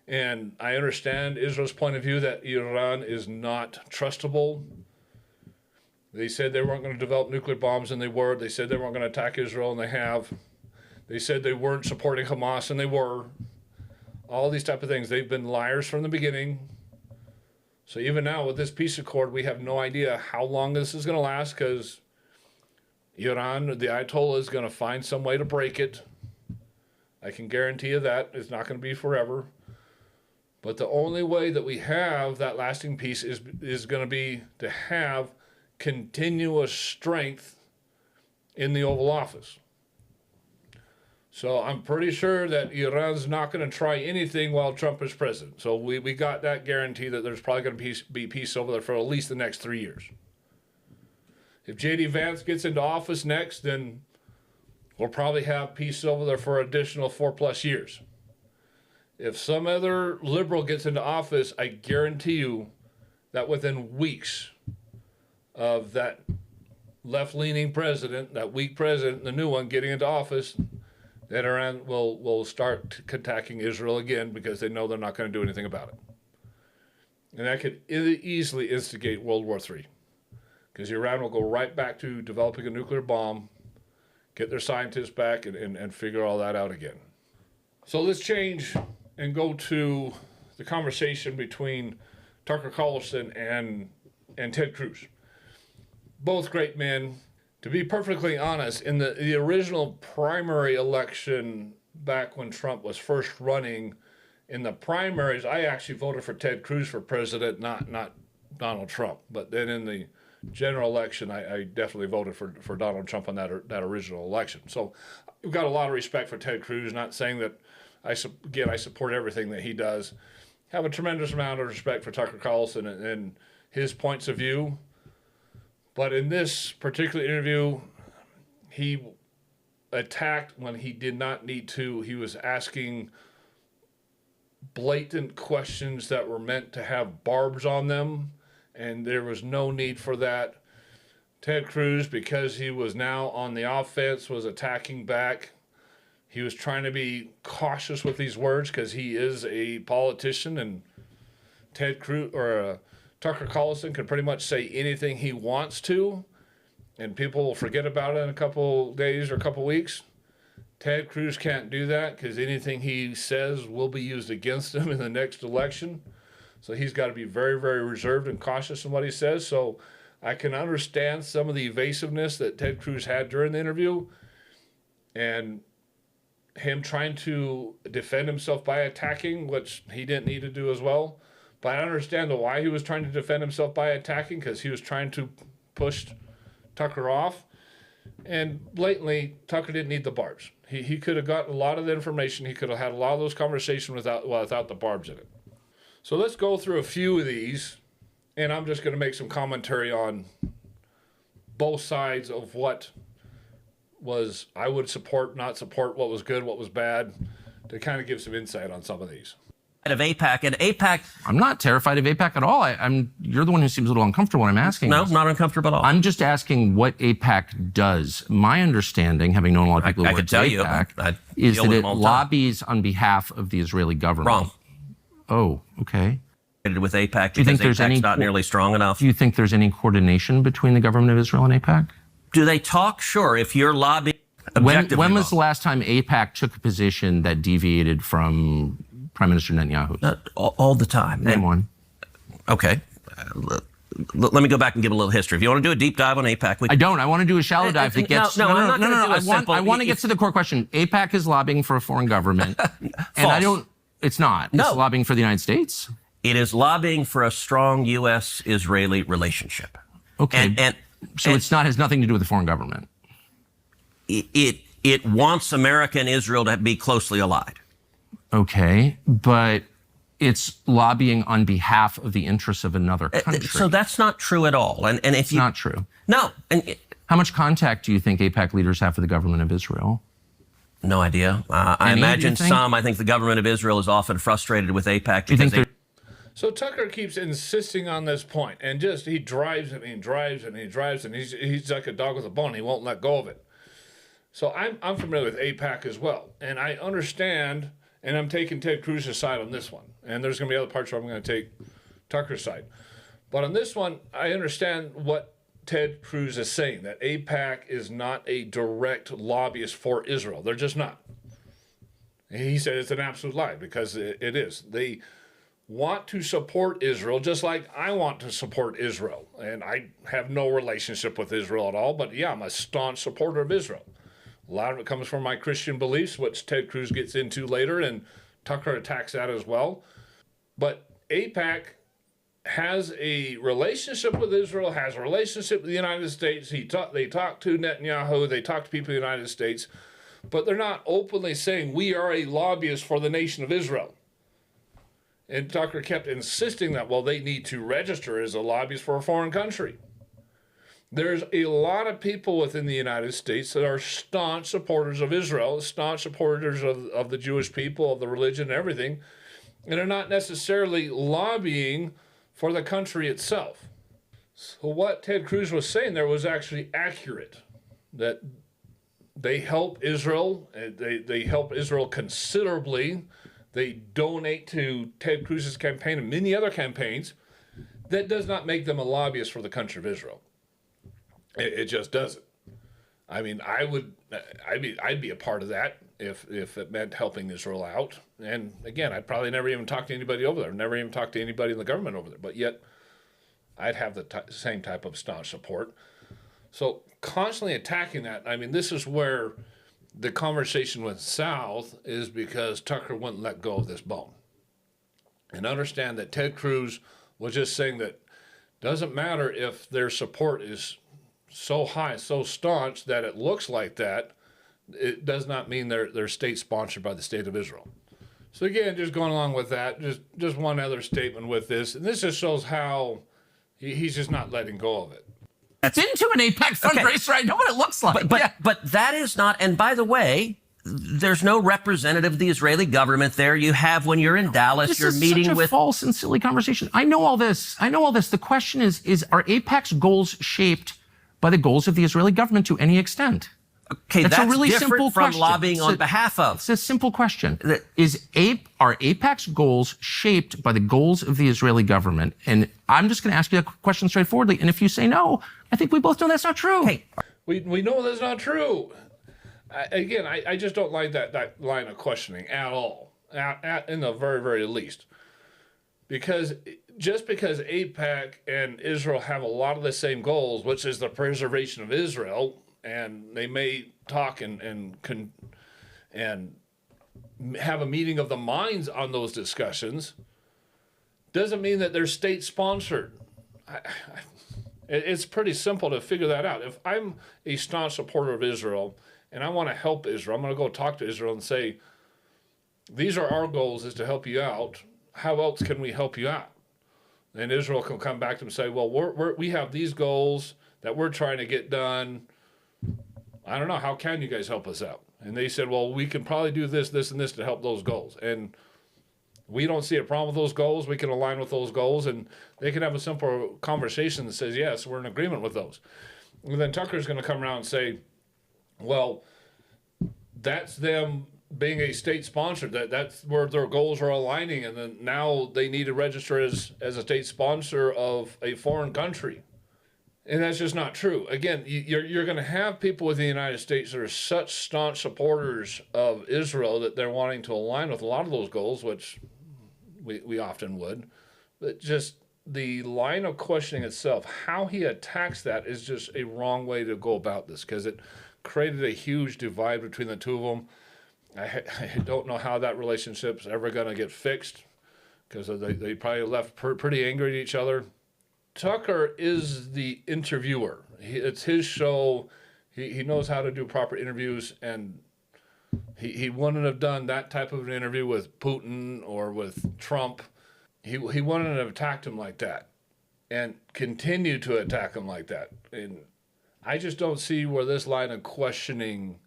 Speaker 1: And I understand Israel's point of view that Iran is not trustable. They said they weren't going to develop nuclear bombs, and they were. They said they weren't going to attack Israel, and they have. They said they weren't supporting Hamas, and they were. All these type of things. They've been liars from the beginning. So even now with this peace accord, we have no idea how long this is going to last, because Iran, the Ayatollah, is going to find some way to break it. I can guarantee you that. It's not going to be forever. But the only way that we have that lasting peace is going to be to have continuous strength in the Oval Office. So I'm pretty sure that Iran's not going to try anything while Trump is president. So we got that guarantee that there's probably going to be peace over there for at least the next 3 years. If J.D. Vance gets into office next, then we'll probably have peace over there for an additional 4+ years. If some other liberal gets into office, I guarantee you that within weeks of that left-leaning president, that weak president, the new one getting into office, that Iran will start attacking Israel again, because they know they're not going to do anything about it. And that could easily instigate World War III. Because Iran will go right back to developing a nuclear bomb, get their scientists back, and figure all that out again. So let's change and go to the conversation between Tucker Carlson and Ted Cruz. Both great men. To be perfectly honest, in the original primary election back when Trump was first running, in the primaries, I actually voted for Ted Cruz for president, not Donald Trump. But then in the general election, I definitely voted for Donald Trump on that original election. So I've got a lot of respect for Ted Cruz, not saying that I support everything that he does. Have a tremendous amount of respect for Tucker Carlson and his points of view. But in this particular interview, he attacked when he did not need to. He was asking blatant questions that were meant to have barbs on them, and there was no need for that. Ted Cruz, because he was now on the offense, was attacking back. He was trying to be cautious with these words because he is a politician, and Ted Cruz or Tucker Carlson can pretty much say anything he wants to, and people will forget about it in a couple days or a couple weeks. Ted Cruz can't do that because anything he says will be used against him in the next election. So he's got to be very, very reserved and cautious in what he says. So I can understand some of the evasiveness that Ted Cruz had during the interview and him trying to defend himself by attacking, which he didn't need to do as well. But I understand why he was trying to defend himself by attacking, because he was trying to push Tucker off. And blatantly, Tucker didn't need the barbs. He could have gotten a lot of the information. He could have had a lot of those conversations without the barbs in it. So let's go through a few of these, and I'm just going to make some commentary on both sides of what was I would support, not support, what was good, what was bad, to kind of give some insight on some of these.
Speaker 5: Of AIPAC, and AIPAC,
Speaker 6: I'm not terrified of AIPAC at all. You're the one who seems a little uncomfortable when I'm asking.
Speaker 5: No,
Speaker 6: this.
Speaker 5: not uncomfortable at all.
Speaker 6: I'm just asking what AIPAC does. My understanding, having known a lot of people who work at AIPAC, is that it lobbies on behalf of the Israeli government.
Speaker 5: Wrong.
Speaker 6: Oh, okay.
Speaker 5: With AIPAC,
Speaker 6: do you think there's any
Speaker 5: not nearly strong enough?
Speaker 6: Do you think there's any coordination between the government of Israel and AIPAC?
Speaker 5: Do they talk? Sure. If you're lobbying objectively.
Speaker 6: When was the last time AIPAC took a position that deviated from Prime Minister Netanyahu?
Speaker 5: All the time.
Speaker 6: Name one.
Speaker 5: Okay. Let me go back and give a little history. If you want to do a deep dive on AIPAC,
Speaker 6: I don't. I want to do a shallow dive that gets.
Speaker 5: No.
Speaker 6: I want to get to the core question. AIPAC is lobbying for a foreign government, and I don't. It's not. It's lobbying for the United States.
Speaker 5: It is lobbying for a strong U.S.-Israeli relationship.
Speaker 6: Okay. So it's not has nothing to do with the foreign government.
Speaker 5: It wants America and Israel to be closely allied.
Speaker 6: Okay, but it's lobbying on behalf of the interests of another country.
Speaker 5: So that's not true at all. And if
Speaker 6: it's not true.
Speaker 5: No.
Speaker 6: How much contact do you think AIPAC leaders have with the government of Israel?
Speaker 5: No idea. I imagine some. I think the government of Israel is often frustrated with AIPAC.
Speaker 6: Do you think
Speaker 1: so Tucker keeps insisting on this point, and he drives and he drives and he drives, and he's like a dog with a bone. He won't let go of it. So I'm familiar with AIPAC as well, and I understand, and I'm taking Ted Cruz's side on this one. And there's going to be other parts where I'm going to take Tucker's side. But on this one, I understand what Ted Cruz is saying, that AIPAC is not a direct lobbyist for Israel. They're just not. And he said it's an absolute lie, because it is. They want to support Israel just like I want to support Israel. And I have no relationship with Israel at all, but yeah, I'm a staunch supporter of Israel. A lot of it comes from my Christian beliefs, which Ted Cruz gets into later, and Tucker attacks that as well. But AIPAC has a relationship with Israel, has a relationship with the United States. They talk to Netanyahu, they talk to people in the United States, but they're not openly saying we are a lobbyist for the nation of Israel. And Tucker kept insisting that, well, they need to register as a lobbyist for a foreign country. There's a lot of people within the United States that are staunch supporters of Israel, staunch supporters of the Jewish people, of the religion and everything, and are not necessarily lobbying for the country itself. So what Ted Cruz was saying there was actually accurate, that they help Israel, they help Israel considerably. they donate to Ted Cruz's campaign and many other campaigns, that does not make them a lobbyist for the country of Israel. It just doesn't. I mean, I'd be a part of that if it meant helping Israel out. And again, I'd probably never even talk to anybody over there, never even talk to anybody in the government over there. But yet, I'd have the same type of staunch support. So constantly attacking that, I mean, this is where the conversation went south, is because Tucker wouldn't let go of this bone. And understand that Ted Cruz was just saying that doesn't matter if their support is so high, so staunch that it looks like that, it does not mean they're state sponsored by the state of Israel. So again, just going along with that, just one other statement with this, and this just shows how he's just not letting go of it.
Speaker 6: Been to an AIPAC fundraiser. I know what it looks like.
Speaker 5: But that is not. And by the way, there's no representative of the Israeli government there. You have, when you're in Dallas, you're meeting with
Speaker 6: false and silly conversation. I know all this. The question is are AIPAC's goals shaped by the goals of the Israeli government to any extent?
Speaker 5: Okay, that's
Speaker 6: a really
Speaker 5: different
Speaker 6: simple
Speaker 5: from
Speaker 6: question.
Speaker 5: lobbying on behalf of.
Speaker 6: It's a simple question. Are AIPAC's goals shaped by the goals of the Israeli government? And I'm just going to ask you a question straightforwardly. And if you say no, I think we both know that's not true.
Speaker 5: Hey,
Speaker 1: we know that's not true. I just don't like that line of questioning at all, in the very, very least. Because just because AIPAC and Israel have a lot of the same goals, which is the preservation of Israel, and they may talk and have a meeting of the minds on those discussions, doesn't mean that they're state sponsored. It's pretty simple to figure that out. If I'm a staunch supporter of Israel and I want to help Israel, I'm going to go talk to Israel and say, these are our goals, is to help you out. How else can we help you out? And Israel can come back to them and say, well, we have these goals that we're trying to get done. I don't know, how can you guys help us out? And they said, well, we can probably do this, this, and this to help those goals. And we don't see a problem with those goals. We can align with those goals, and they can have a simple conversation that says, yes, we're in agreement with those. And then Tucker's going to come around and say, well, that's them being a state sponsor, that's where their goals are aligning, and then now they need to register as a state sponsor of a foreign country. And that's just not true. Again, you're going to have people within the United States that are such staunch supporters of Israel that they're wanting to align with a lot of those goals, which we often would. But just the line of questioning itself, how he attacks that is just a wrong way to go about this, because it created a huge divide between the two of them. I don't know how that relationship's ever going to get fixed, because they probably left pretty angry at each other. Tucker is the interviewer. It's his show. He knows how to do proper interviews, and he wouldn't have done that type of an interview with Putin or with Trump. He wouldn't have attacked him like that and continue to attack him like that. And I just don't see where this line of questioning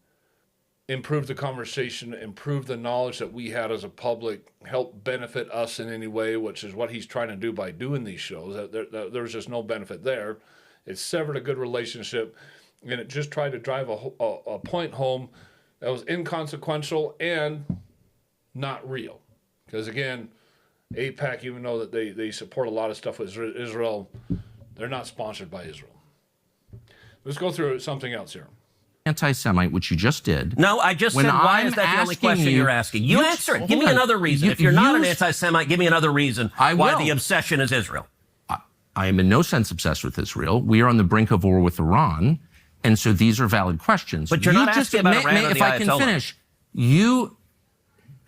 Speaker 1: improve the conversation, improve the knowledge that we had as a public, help benefit us in any way, which is what he's trying to do by doing these shows. There's just no benefit there. It severed a good relationship, and it just tried to drive a point home that was inconsequential and not real. Because again, AIPAC, even though that they support a lot of stuff with Israel, they're not sponsored by Israel. Let's go through something else here.
Speaker 6: Anti-Semite, which you just did.
Speaker 5: No, I just said, why is that the only question you're asking? You answer it. Give me another reason. If you're not an anti-Semite, give me another reason why the obsession is Israel.
Speaker 6: I am in no sense obsessed with Israel. We are on the brink of war with Iran, and so these are valid questions.
Speaker 5: But you're not asking about Iran or the
Speaker 6: If I can finish, you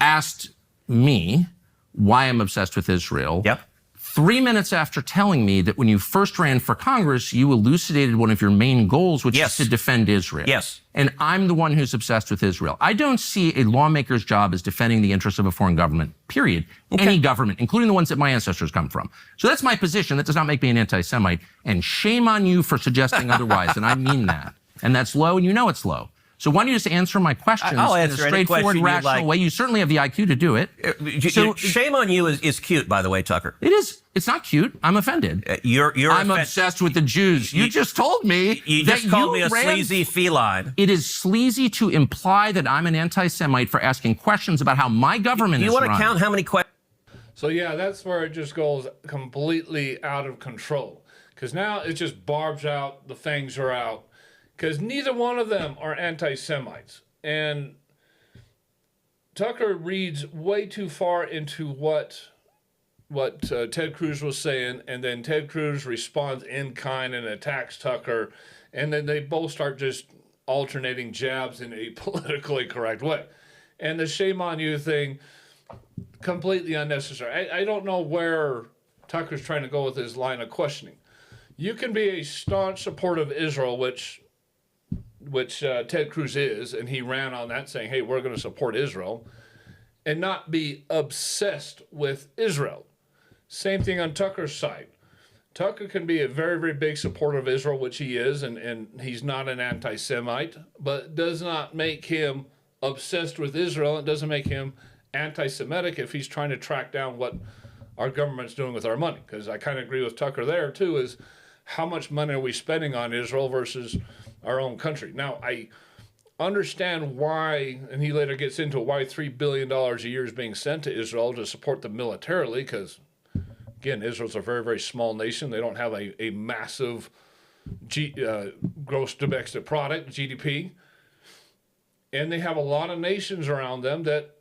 Speaker 6: asked me why I'm obsessed with Israel.
Speaker 5: Yep.
Speaker 6: 3 minutes after telling me that when you first ran for Congress, you elucidated one of your main goals, which is to defend Israel.
Speaker 5: Yes.
Speaker 6: And I'm the one who's obsessed with Israel. I don't see a lawmaker's job as defending the interests of a foreign government, period. Okay. Any government, including the ones that my ancestors come from. So that's my position. That does not make me an anti-Semite. And shame on you for suggesting otherwise. And I mean that. And that's low, and you know it's low. So why don't you just answer my questions
Speaker 5: I'll
Speaker 6: in a
Speaker 5: answer any
Speaker 6: straightforward,
Speaker 5: question
Speaker 6: rational
Speaker 5: like.
Speaker 6: way? You certainly have the IQ to do it.
Speaker 5: So shame on you is cute, by the way, Tucker.
Speaker 6: It is. It's not cute. I'm offended. I'm obsessed with the Jews. You just told me
Speaker 5: you
Speaker 6: that
Speaker 5: just called me a sleazy feline.
Speaker 6: It is sleazy to imply that I'm an anti-Semite for asking questions about how my government is run.
Speaker 5: You want to count how many questions?
Speaker 1: So yeah, that's where it just goes completely out of control. Because now it just barbs out, the fangs are out. Because neither one of them are anti-Semites. And Tucker reads way too far into what Ted Cruz was saying, and then Ted Cruz responds in kind and attacks Tucker, and then they both start just alternating jabs in a politically correct way. And the shame on you thing, completely unnecessary. I don't know where Tucker's trying to go with his line of questioning. You can be a staunch supporter of Israel, which Ted Cruz is, and he ran on that saying, hey, we're going to support Israel, and not be obsessed with Israel. Same thing on Tucker's side. Tucker can be a very, very big supporter of Israel, which he is, and he's not an anti-Semite, but it does not make him obsessed with Israel. It doesn't make him anti-Semitic if he's trying to track down what our government's doing with our money. Because I kind of agree with Tucker there, too, is how much money are we spending on Israel versus our own country. Now, I understand why, and he later gets into why $3 billion a year is being sent to Israel to support them militarily, because, again, Israel's a very, very small nation. They don't have a massive gross domestic product, GDP. And they have a lot of nations around them that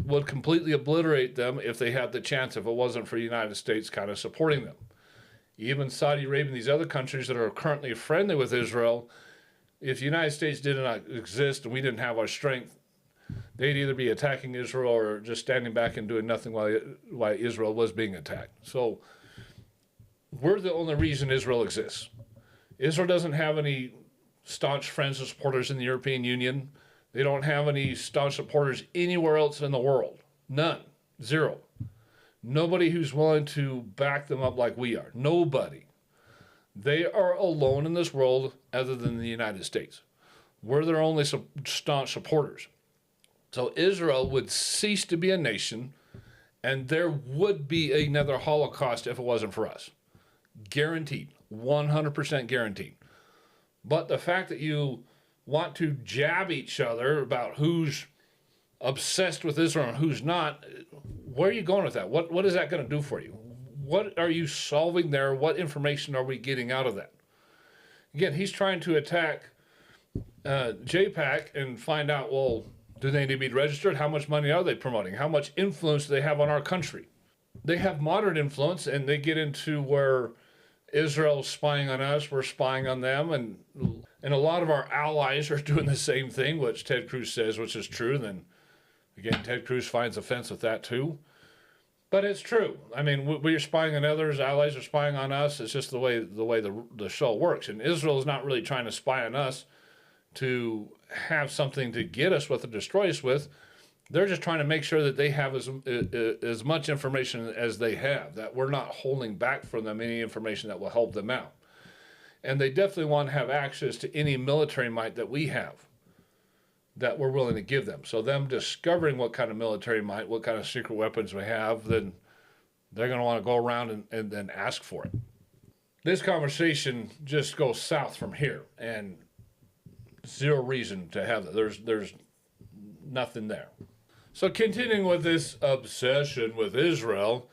Speaker 1: would completely obliterate them if they had the chance, if it wasn't for the United States kind of supporting them. Even Saudi Arabia and these other countries that are currently friendly with Israel, if the United States did not exist and we didn't have our strength, they'd either be attacking Israel or just standing back and doing nothing while Israel was being attacked. So we're the only reason Israel exists. Israel doesn't have any staunch friends and supporters in the European Union. They don't have any staunch supporters anywhere else in the world. None. Zero. Nobody who's willing to back them up like we are. Nobody. They are alone in this world other than the United States. We're their only staunch supporters. So Israel would cease to be a nation, and there would be another Holocaust if it wasn't for us. Guaranteed. 100% guaranteed. But the fact that you want to jab each other about who's obsessed with Israel and who's not, where are you going with that? What is that going to do for you? What are you solving there? What information are we getting out of that? Again, he's trying to attack JPAC and find out, well, do they need to be registered? How much money are they promoting? How much influence do they have on our country? They have moderate influence, and they get into where Israel's spying on us, we're spying on them, and a lot of our allies are doing the same thing, which Ted Cruz says, which is true. And then, again, Ted Cruz finds offense with that, too. But it's true. I mean, we're spying on others. Allies are spying on us. It's just the way the show works. And Israel is not really trying to spy on us to have something to get us with or destroy us with. They're just trying to make sure that they have as much information as they have, that we're not holding back from them any information that will help them out. And they definitely want to have access to any military might that we have that we're willing to give them. So them discovering what kind of military might, what kind of secret weapons we have, then they're going to want to go around and then ask for it. This conversation just goes south from here, and zero reason to have that. There's nothing there. So continuing with this obsession with Israel,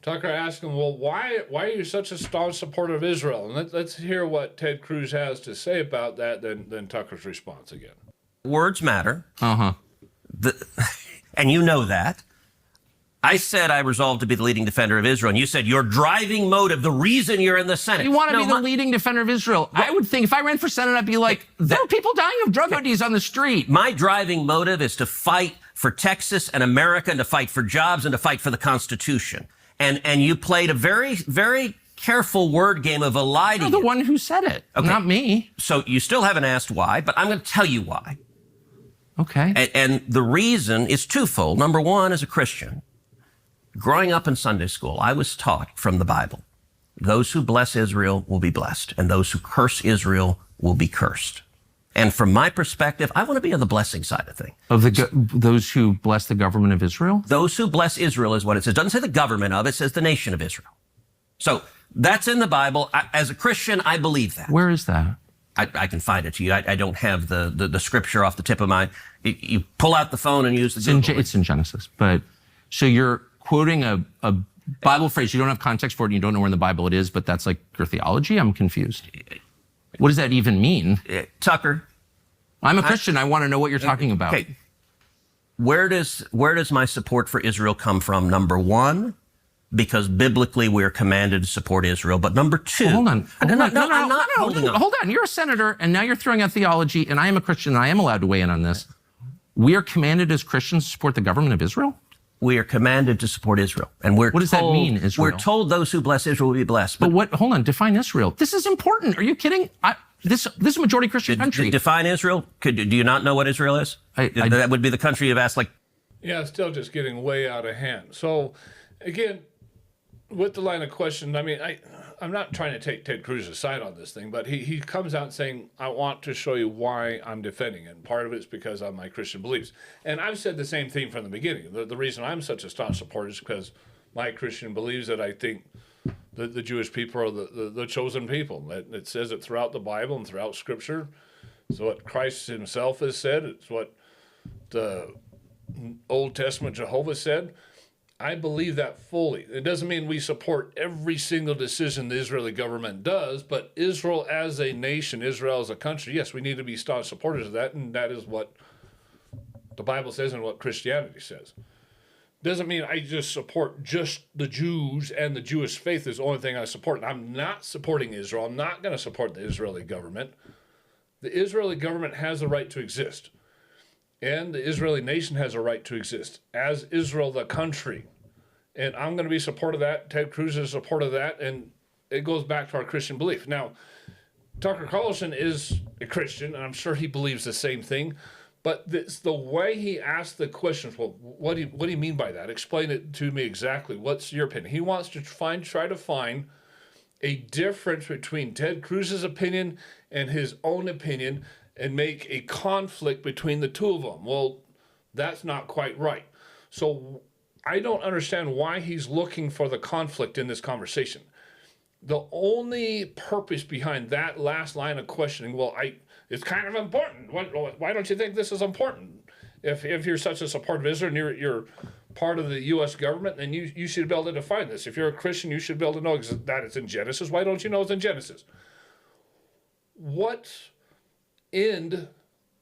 Speaker 1: Tucker asked him, well, why are you such a staunch supporter of Israel? And let's hear what Ted Cruz has to say about that, then Tucker's response again.
Speaker 5: Words matter.
Speaker 6: Uh-huh.
Speaker 5: And you know that. I said I resolved to be the leading defender of Israel, and you said your driving motive, the reason you're in the Senate.
Speaker 6: You want to be the leading defender of Israel. I would think if I ran for Senate, I'd be like, there are people dying of drug ODs on the street.
Speaker 5: My driving motive is to fight for Texas and America, and to fight for jobs, and to fight for the Constitution. And you played a very, very careful word game of eliding
Speaker 6: You're the one who said it, not me.
Speaker 5: So you still haven't asked why, but I'm going to tell you why.
Speaker 6: Okay.
Speaker 5: And the reason is twofold. Number one, as a Christian, growing up in Sunday school, I was taught from the Bible, those who bless Israel will be blessed, and those who curse Israel will be cursed. And from my perspective, I want to be on the blessing side of things.
Speaker 6: Of those who bless the government of Israel?
Speaker 5: Those who bless Israel is what it says. It doesn't say the government of it, says the nation of Israel. So that's in the Bible. As a Christian, I believe that.
Speaker 6: Where is that?
Speaker 5: I can find it to you. I don't have the scripture off the tip of my... You pull out the phone and use the Google.
Speaker 6: It's in Genesis. But so you're quoting a Bible phrase. You don't have context for it and you don't know where in the Bible it is, but that's like your theology? I'm confused. What does that even mean?
Speaker 5: Tucker.
Speaker 6: I'm a Christian. I want to know what you're talking about.
Speaker 5: Okay. Where does my support for Israel come from? Number one, because biblically we're commanded to support Israel. But number two...
Speaker 6: Hold on.
Speaker 5: I'm not holding on.
Speaker 6: Hold on. You're a senator, and now you're throwing out theology, and I am a Christian, and I am allowed to weigh in on this. We are commanded as Christians to support the government of Israel?
Speaker 5: We are commanded to support Israel. And what
Speaker 6: does that mean, Israel?
Speaker 5: We're told those who bless Israel will be blessed.
Speaker 6: But hold on, define Israel. This is important. Are you kidding? This is a majority Christian country.
Speaker 5: Define Israel? Do you not know what Israel is? That would be the country you've asked, like...
Speaker 1: Yeah, still just getting way out of hand. So, again, with the line of question, I mean, I'm not trying to take Ted Cruz's side on this thing, but he comes out saying, I want to show you why I'm defending it. And part of it's because of my Christian beliefs. And I've said the same thing from the beginning. The reason I'm such a staunch supporter is because my Christian believes that I think the Jewish people are the chosen people. It says it throughout the Bible and throughout Scripture. It's what Christ himself has said. It's what the Old Testament Jehovah said. I believe that fully. It doesn't mean we support every single decision the Israeli government does, but Israel as a nation, Israel as a country, yes, we need to be staunch supporters of that, and that is what the Bible says and what Christianity says. Doesn't mean I just support just the Jews and the Jewish faith is the only thing I support. And I'm not supporting Israel. I'm not going to support the Israeli government. The Israeli government has a right to exist. And the Israeli nation has a right to exist as Israel, the country. And I'm going to be support of that. Ted Cruz is support of that. And it goes back to our Christian belief. Now, Tucker Carlson is a Christian, and I'm sure he believes the same thing. But it's the way he asked the questions. Well, what do you mean by that? Explain it to me exactly. What's your opinion? He wants to try to find a difference between Ted Cruz's opinion and his own opinion and make a conflict between the two of them. Well, that's not quite right. So I don't understand why he's looking for the conflict in this conversation. The only purpose behind that last line of questioning, it's kind of important. Why don't you think this is important? If you're such a supporter of Israel and you're part of the U.S. government, then you should be able to define this. If you're a Christian, you should be able to know that it's in Genesis. Why don't you know it's in Genesis? What end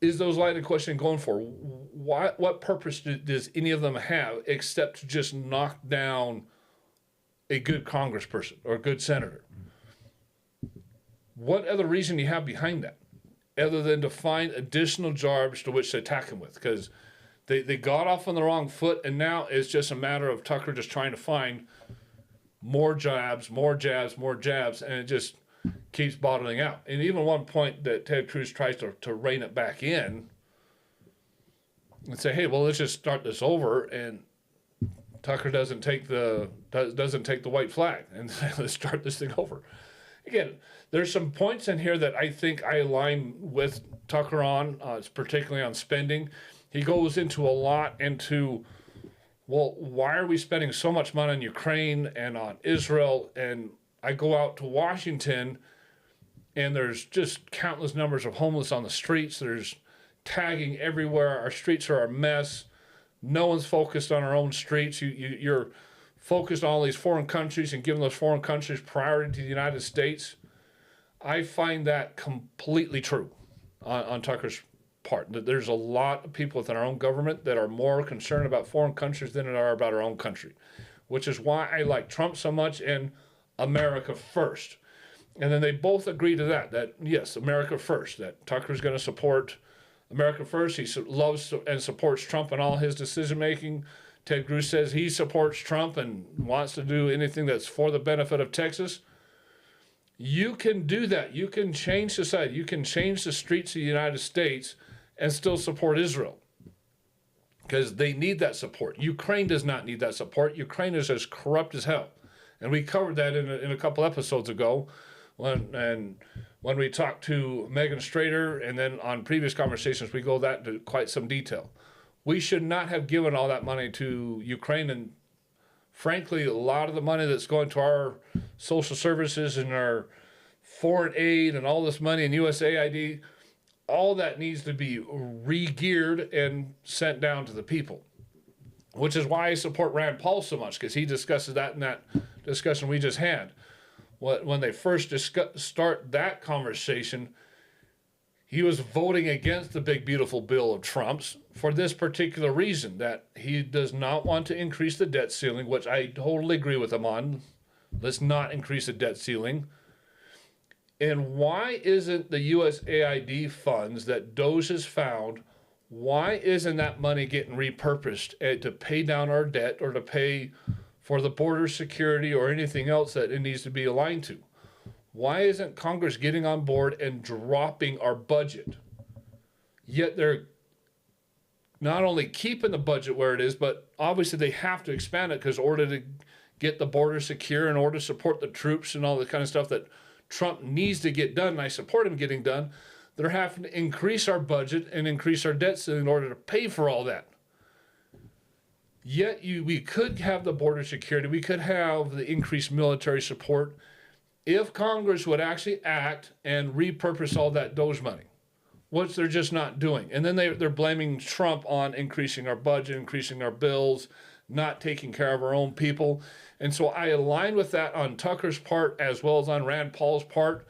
Speaker 1: is those line of questioning going for? What purpose does any of them have except to just knock down a good congressperson or a good senator? What other reason do you have behind that other than to find additional jabs to which to attack him with? Because they got off on the wrong foot, and now it's just a matter of Tucker just trying to find more jabs, and it just keeps bottling out. And even one point that Ted Cruz tries to rein it back in and say, hey, well, let's just start this over, and Tucker doesn't take the white flag and say, let's start this thing over. Again, there's some points in here that I think I align with Tucker on, particularly on spending. He goes into a lot into, well, why are we spending so much money on Ukraine and on Israel? And I go out to Washington, and there's just countless numbers of homeless on the streets. There's tagging everywhere. Our streets are a mess. No one's focused on our own streets. You're focused on all these foreign countries and giving those foreign countries priority to the United States. I find that completely true on Tucker's part. That there's a lot of people within our own government that are more concerned about foreign countries than they are about our own country, which is why I like Trump so much and America first. And then they both agree to that yes, America first, that Tucker's going to support America first. He loves and supports Trump in all his decision-making. Ted Cruz says he supports Trump and wants to do anything that's for the benefit of Texas. You can do that. You can change society. You can change the streets of the United States and still support Israel because they need that support. Ukraine does not need that support. Ukraine is as corrupt as hell. And we covered that in a couple episodes ago. And when we talked to Megan Strader, and then on previous conversations, we go that into quite some detail. We should not have given all that money to Ukraine. And frankly, a lot of the money that's going to our social services and our foreign aid and all this money in USAID, all that needs to be re-geared and sent down to the people, which is why I support Rand Paul so much, because he discusses that in that discussion we just had. When they first start that conversation, he was voting against the big, beautiful bill of Trump's for this particular reason, that he does not want to increase the debt ceiling, which I totally agree with him on. Let's not increase the debt ceiling. And why isn't the USAID funds that DOGE has found, why isn't that money getting repurposed to pay down our debt or to pay for the border security or anything else that it needs to be aligned to? Why isn't Congress getting on board and dropping our budget? Yet they're not only keeping the budget where it is, but obviously they have to expand it because in order to get the border secure, in order to support the troops and all the kind of stuff that Trump needs to get done, and I support him getting done, they're having to increase our budget and increase our debt in order to pay for all that. Yet we could have the border security, we could have the increased military support if Congress would actually act and repurpose all that DOGE money, which they're just not doing. And then they're blaming Trump on increasing our budget, increasing our bills, not taking care of our own people. And so I align with that on Tucker's part as well as on Rand Paul's part,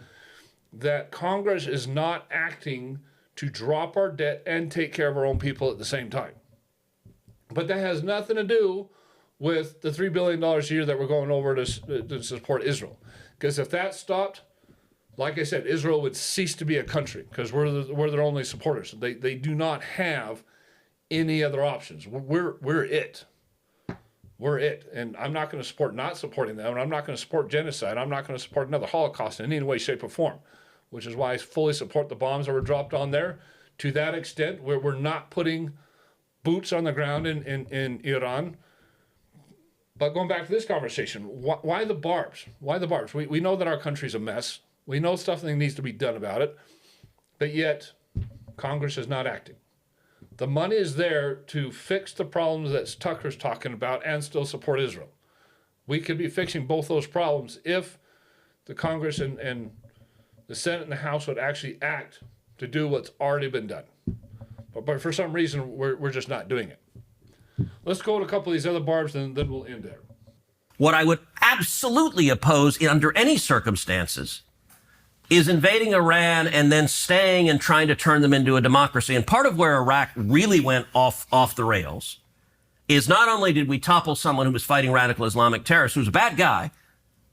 Speaker 1: that Congress is not acting to drop our debt and take care of our own people at the same time. But that has nothing to do with the $3 billion a year that we're going over to support Israel. Because if that stopped, like I said, Israel would cease to be a country because we're their only supporters. They do not have any other options. We're it. We're it. And I'm not going to support not supporting them. And I'm not going to support genocide. I'm not going to support another Holocaust in any way, shape, or form, which is why I fully support the bombs that were dropped on there. To that extent, where we're not putting boots on the ground in Iran. But going back to this conversation, why the barbs? Why the barbs? We know that our country's a mess. We know something needs to be done about it. But yet, Congress is not acting. The money is there to fix the problems that Tucker's talking about and still support Israel. We could be fixing both those problems if the Congress and the Senate and the House would actually act to do what's already been done. But for some reason, we're just not doing it. Let's go to a couple of these other barbs, and then we'll end there.
Speaker 5: What I would absolutely oppose under any circumstances is invading Iran and then staying and trying to turn them into a democracy. And part of where Iraq really went off the rails is not only did we topple someone who was fighting radical Islamic terrorists, who was a bad guy,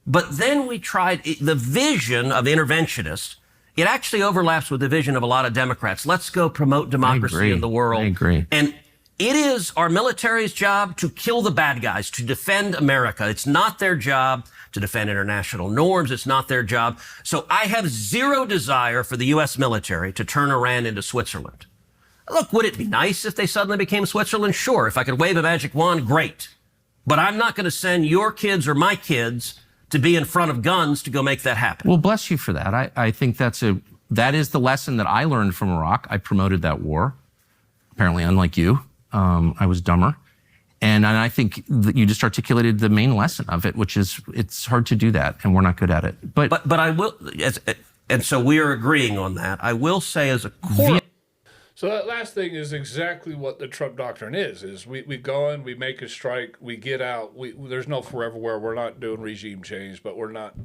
Speaker 5: but then we tried the vision of interventionists. It actually overlaps with the vision of a lot of Democrats. Let's go promote democracy in the world.
Speaker 6: I agree.
Speaker 5: And it is our military's job to kill the bad guys, to defend America. It's not their job to defend international norms. It's not their job. So I have zero desire for the U.S. military to turn Iran into Switzerland. Look, would it be nice if they suddenly became Switzerland? Sure. If I could wave a magic wand, great. But I'm not going to send your kids or my kids to be in front of guns to go make that happen.
Speaker 6: Well, bless you for that. I think that is the lesson that I learned from Iraq. I promoted that war. Apparently, unlike you, I was dumber. And I think that you just articulated the main lesson of it, which is it's hard to do that, and we're not good at it. But
Speaker 5: I will, and so we are agreeing on that. I will say as a core.
Speaker 1: So that last thing is exactly what the Trump doctrine is we go in, we make a strike, we get out. There's no foreverwhere. We're not doing regime change, but we're not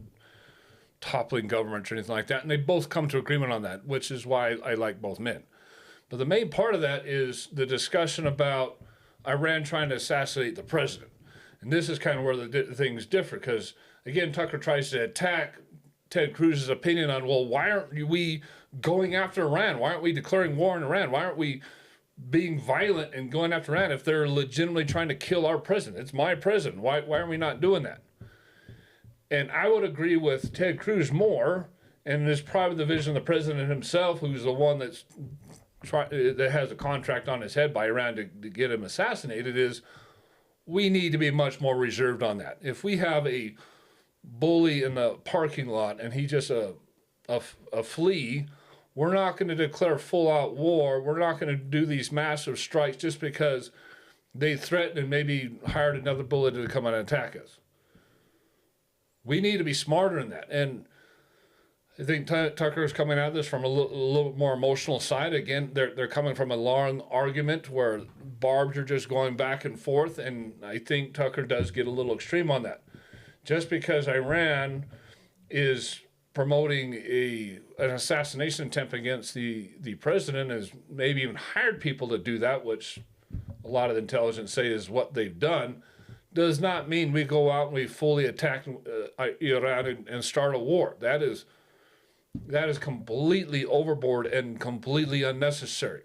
Speaker 1: toppling governments or anything like that. And they both come to agreement on that, which is why I like both men. But the main part of that is the discussion about Iran trying to assassinate the president. And this is kind of where the things differ, because, again, Tucker tries to attack Ted Cruz's opinion on, well, why aren't we going after Iran? Why aren't we declaring war on Iran? Why aren't we being violent and going after Iran if they're legitimately trying to kill our president? It's my president. Why are we not doing that? And I would agree with Ted Cruz more, and it's probably the vision of the president himself, who's the one that has a contract on his head by Iran to get him assassinated, is we need to be much more reserved on that. If we have a bully in the parking lot and he just a flea. We're not going to declare full-out war. We're not going to do these massive strikes just because they threatened and maybe hired another bullet to come and attack us. We need to be smarter than that. And I think Tucker is coming at this from a little bit more emotional side. Again, they're coming from a long argument where barbs are just going back and forth, and I think Tucker does get a little extreme on that. Just because Iran is promoting an assassination attempt against the president, has maybe even hired people to do that, which a lot of the intelligence say is what they've done, does not mean we go out and we fully attack Iran and start a war. That is completely overboard and completely unnecessary.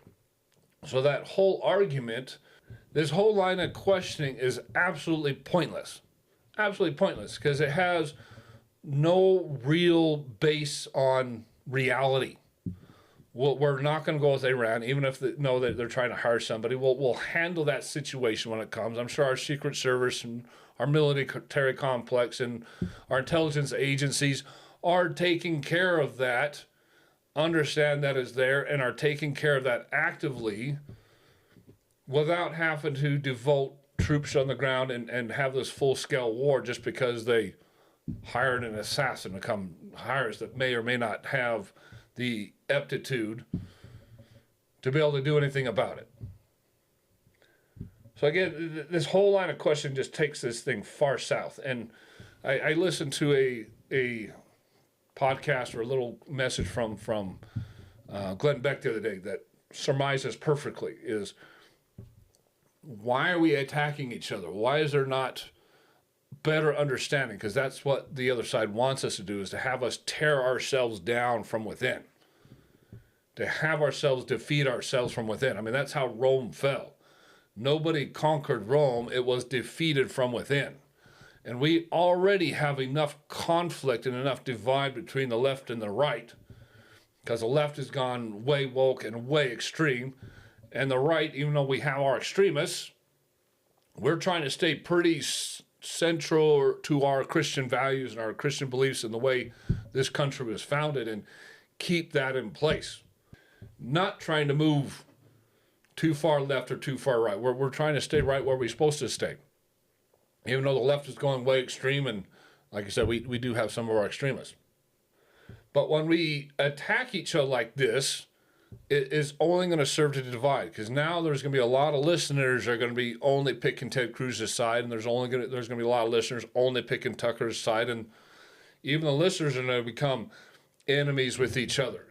Speaker 1: So that whole argument, this whole line of questioning is absolutely pointless. Absolutely pointless, because it has no real base on reality. We're not going to go with Iran, even if they know that they're trying to hire somebody. We'll handle that situation when it comes. I'm sure our Secret Service and our military complex and our intelligence agencies are taking care of that, understand that is there, and are taking care of that actively without having to devote troops on the ground and have this full-scale war just because they hired an assassin to come hire us that may or may not have the aptitude to be able to do anything about it. So again, this whole line of question just takes this thing far south. And I listened to a podcast or a little message from Glenn Beck the other day that surmises perfectly is, why are we attacking each other? Why is there not better understanding? Because that's what the other side wants us to do, is to have us tear ourselves down from within, to have ourselves defeat ourselves from within. I mean, that's how Rome fell. Nobody conquered Rome. It was defeated from within. And we already have enough conflict and enough divide between the left and the right, because the left has gone way woke and way extreme. And the right, even though we have our extremists, we're trying to stay pretty central to our Christian values and our Christian beliefs and the way this country was founded, and keep that in place. Not trying to move too far left or too far right. We're trying to stay right where we're supposed to stay. Even though the left is going way extreme, and like I said, we do have some of our extremists. But when we attack each other like this, it is only going to serve to divide, because now there's going to be a lot of listeners that are going to be only picking Ted Cruz's side, and there's going to be a lot of listeners only picking Tucker's side, and even the listeners are going to become enemies with each other.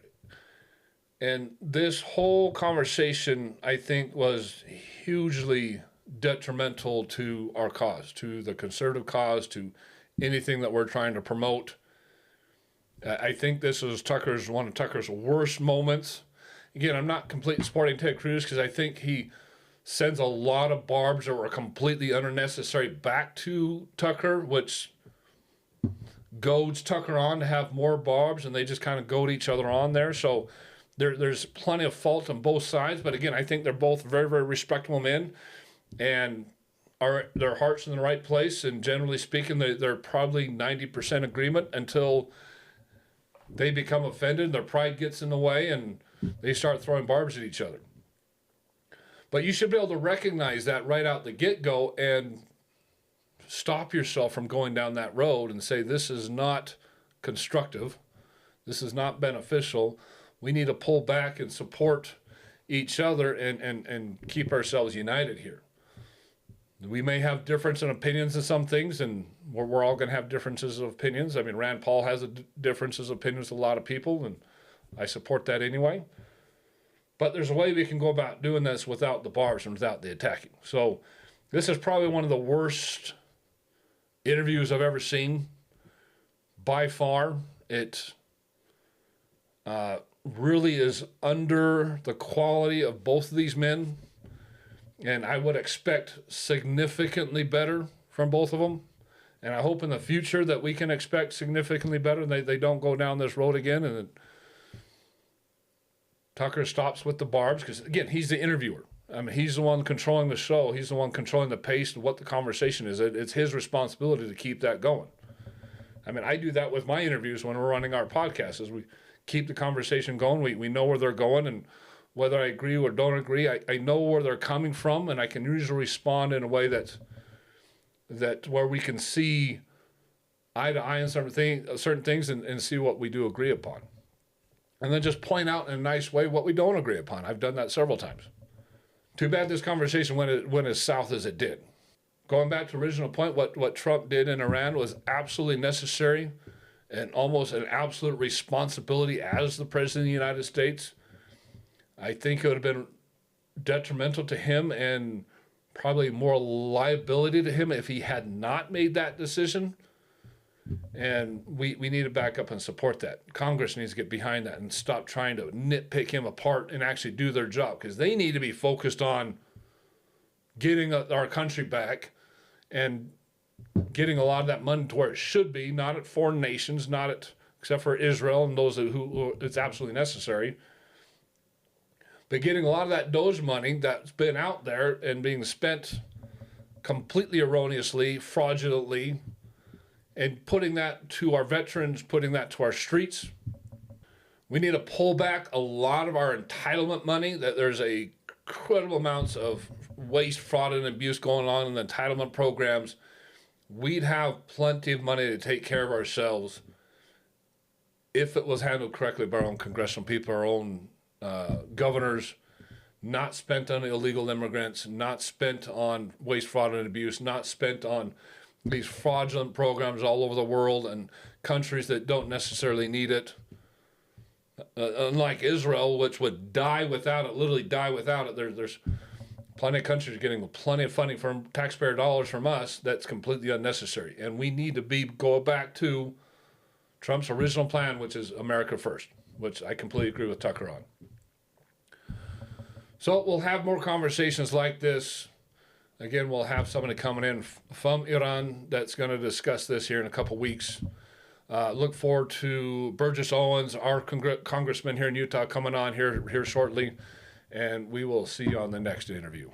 Speaker 1: And this whole conversation, I think, was hugely detrimental to our cause, to the conservative cause, to anything that we're trying to promote. I think this was one of Tucker's worst moments. Again, I'm not completely supporting Ted Cruz, because I think he sends a lot of barbs that were completely unnecessary back to Tucker, which goads Tucker on to have more barbs, and they just kind of goad each other on there. So there's plenty of fault on both sides. But again, I think they're both very, very respectable men, and their heart's in the right place. And generally speaking, they're probably 90% agreement until they become offended, their pride gets in the way, and they start throwing barbs at each other. But you should be able to recognize that right out the get-go and stop yourself from going down that road and say, this is not constructive. This is not beneficial. We need to pull back and support each other and keep ourselves united here. We may have difference in opinions in some things, and we're all going to have differences of opinions. I mean, Rand Paul has differences of opinions with a lot of people, and I support that anyway. But there's a way we can go about doing this without the barbs and without the attacking. So this is probably one of the worst interviews I've ever seen, by far. It really is under the quality of both of these men. And I would expect significantly better from both of them. And I hope in the future that we can expect significantly better, and they don't go down this road again, and Tucker stops with the barbs, because, again, he's the interviewer. I mean, he's the one controlling the show. He's the one controlling the pace and what the conversation is. It's his responsibility to keep that going. I mean, I do that with my interviews when we're running our podcast, is we keep the conversation going. We know where they're going, and whether I agree or don't agree, I know where they're coming from, and I can usually respond in a way that where we can see eye to eye on certain things and see what we do agree upon. And then just point out in a nice way what we don't agree upon. I've done that several times. Too bad this conversation went as south as it did. Going back to the original point, what Trump did in Iran was absolutely necessary and almost an absolute responsibility as the President of the United States. I think it would have been detrimental to him and probably more liability to him if he had not made that decision. And we need to back up and support that. Congress needs to get behind that and stop trying to nitpick him apart and actually do their job, because they need to be focused on getting our country back and getting a lot of that money to where it should be, not at foreign nations, not at, except for Israel and those who it's absolutely necessary, but getting a lot of that DOGE money that's been out there and being spent completely erroneously, fraudulently, and putting that to our veterans, putting that to our streets. We need to pull back a lot of our entitlement money. That there's a incredible amounts of waste, fraud, and abuse going on in the entitlement programs. We'd have plenty of money to take care of ourselves if it was handled correctly by our own congressional people, our own governors, not spent on illegal immigrants, not spent on waste, fraud, and abuse, not spent on these fraudulent programs all over the world and countries that don't necessarily need it. Unlike Israel, which would die without it, literally die without it, there's plenty of countries getting plenty of funding from taxpayer dollars from us that's completely unnecessary. And we need to go back to Trump's original plan, which is America first, which I completely agree with Tucker on. So we'll have more conversations like this. Again, we'll have somebody coming in from Iran that's going to discuss this here in a couple weeks. Look forward to Burgess Owens, our congressman here in Utah, coming on here shortly, and we will see you on the next interview.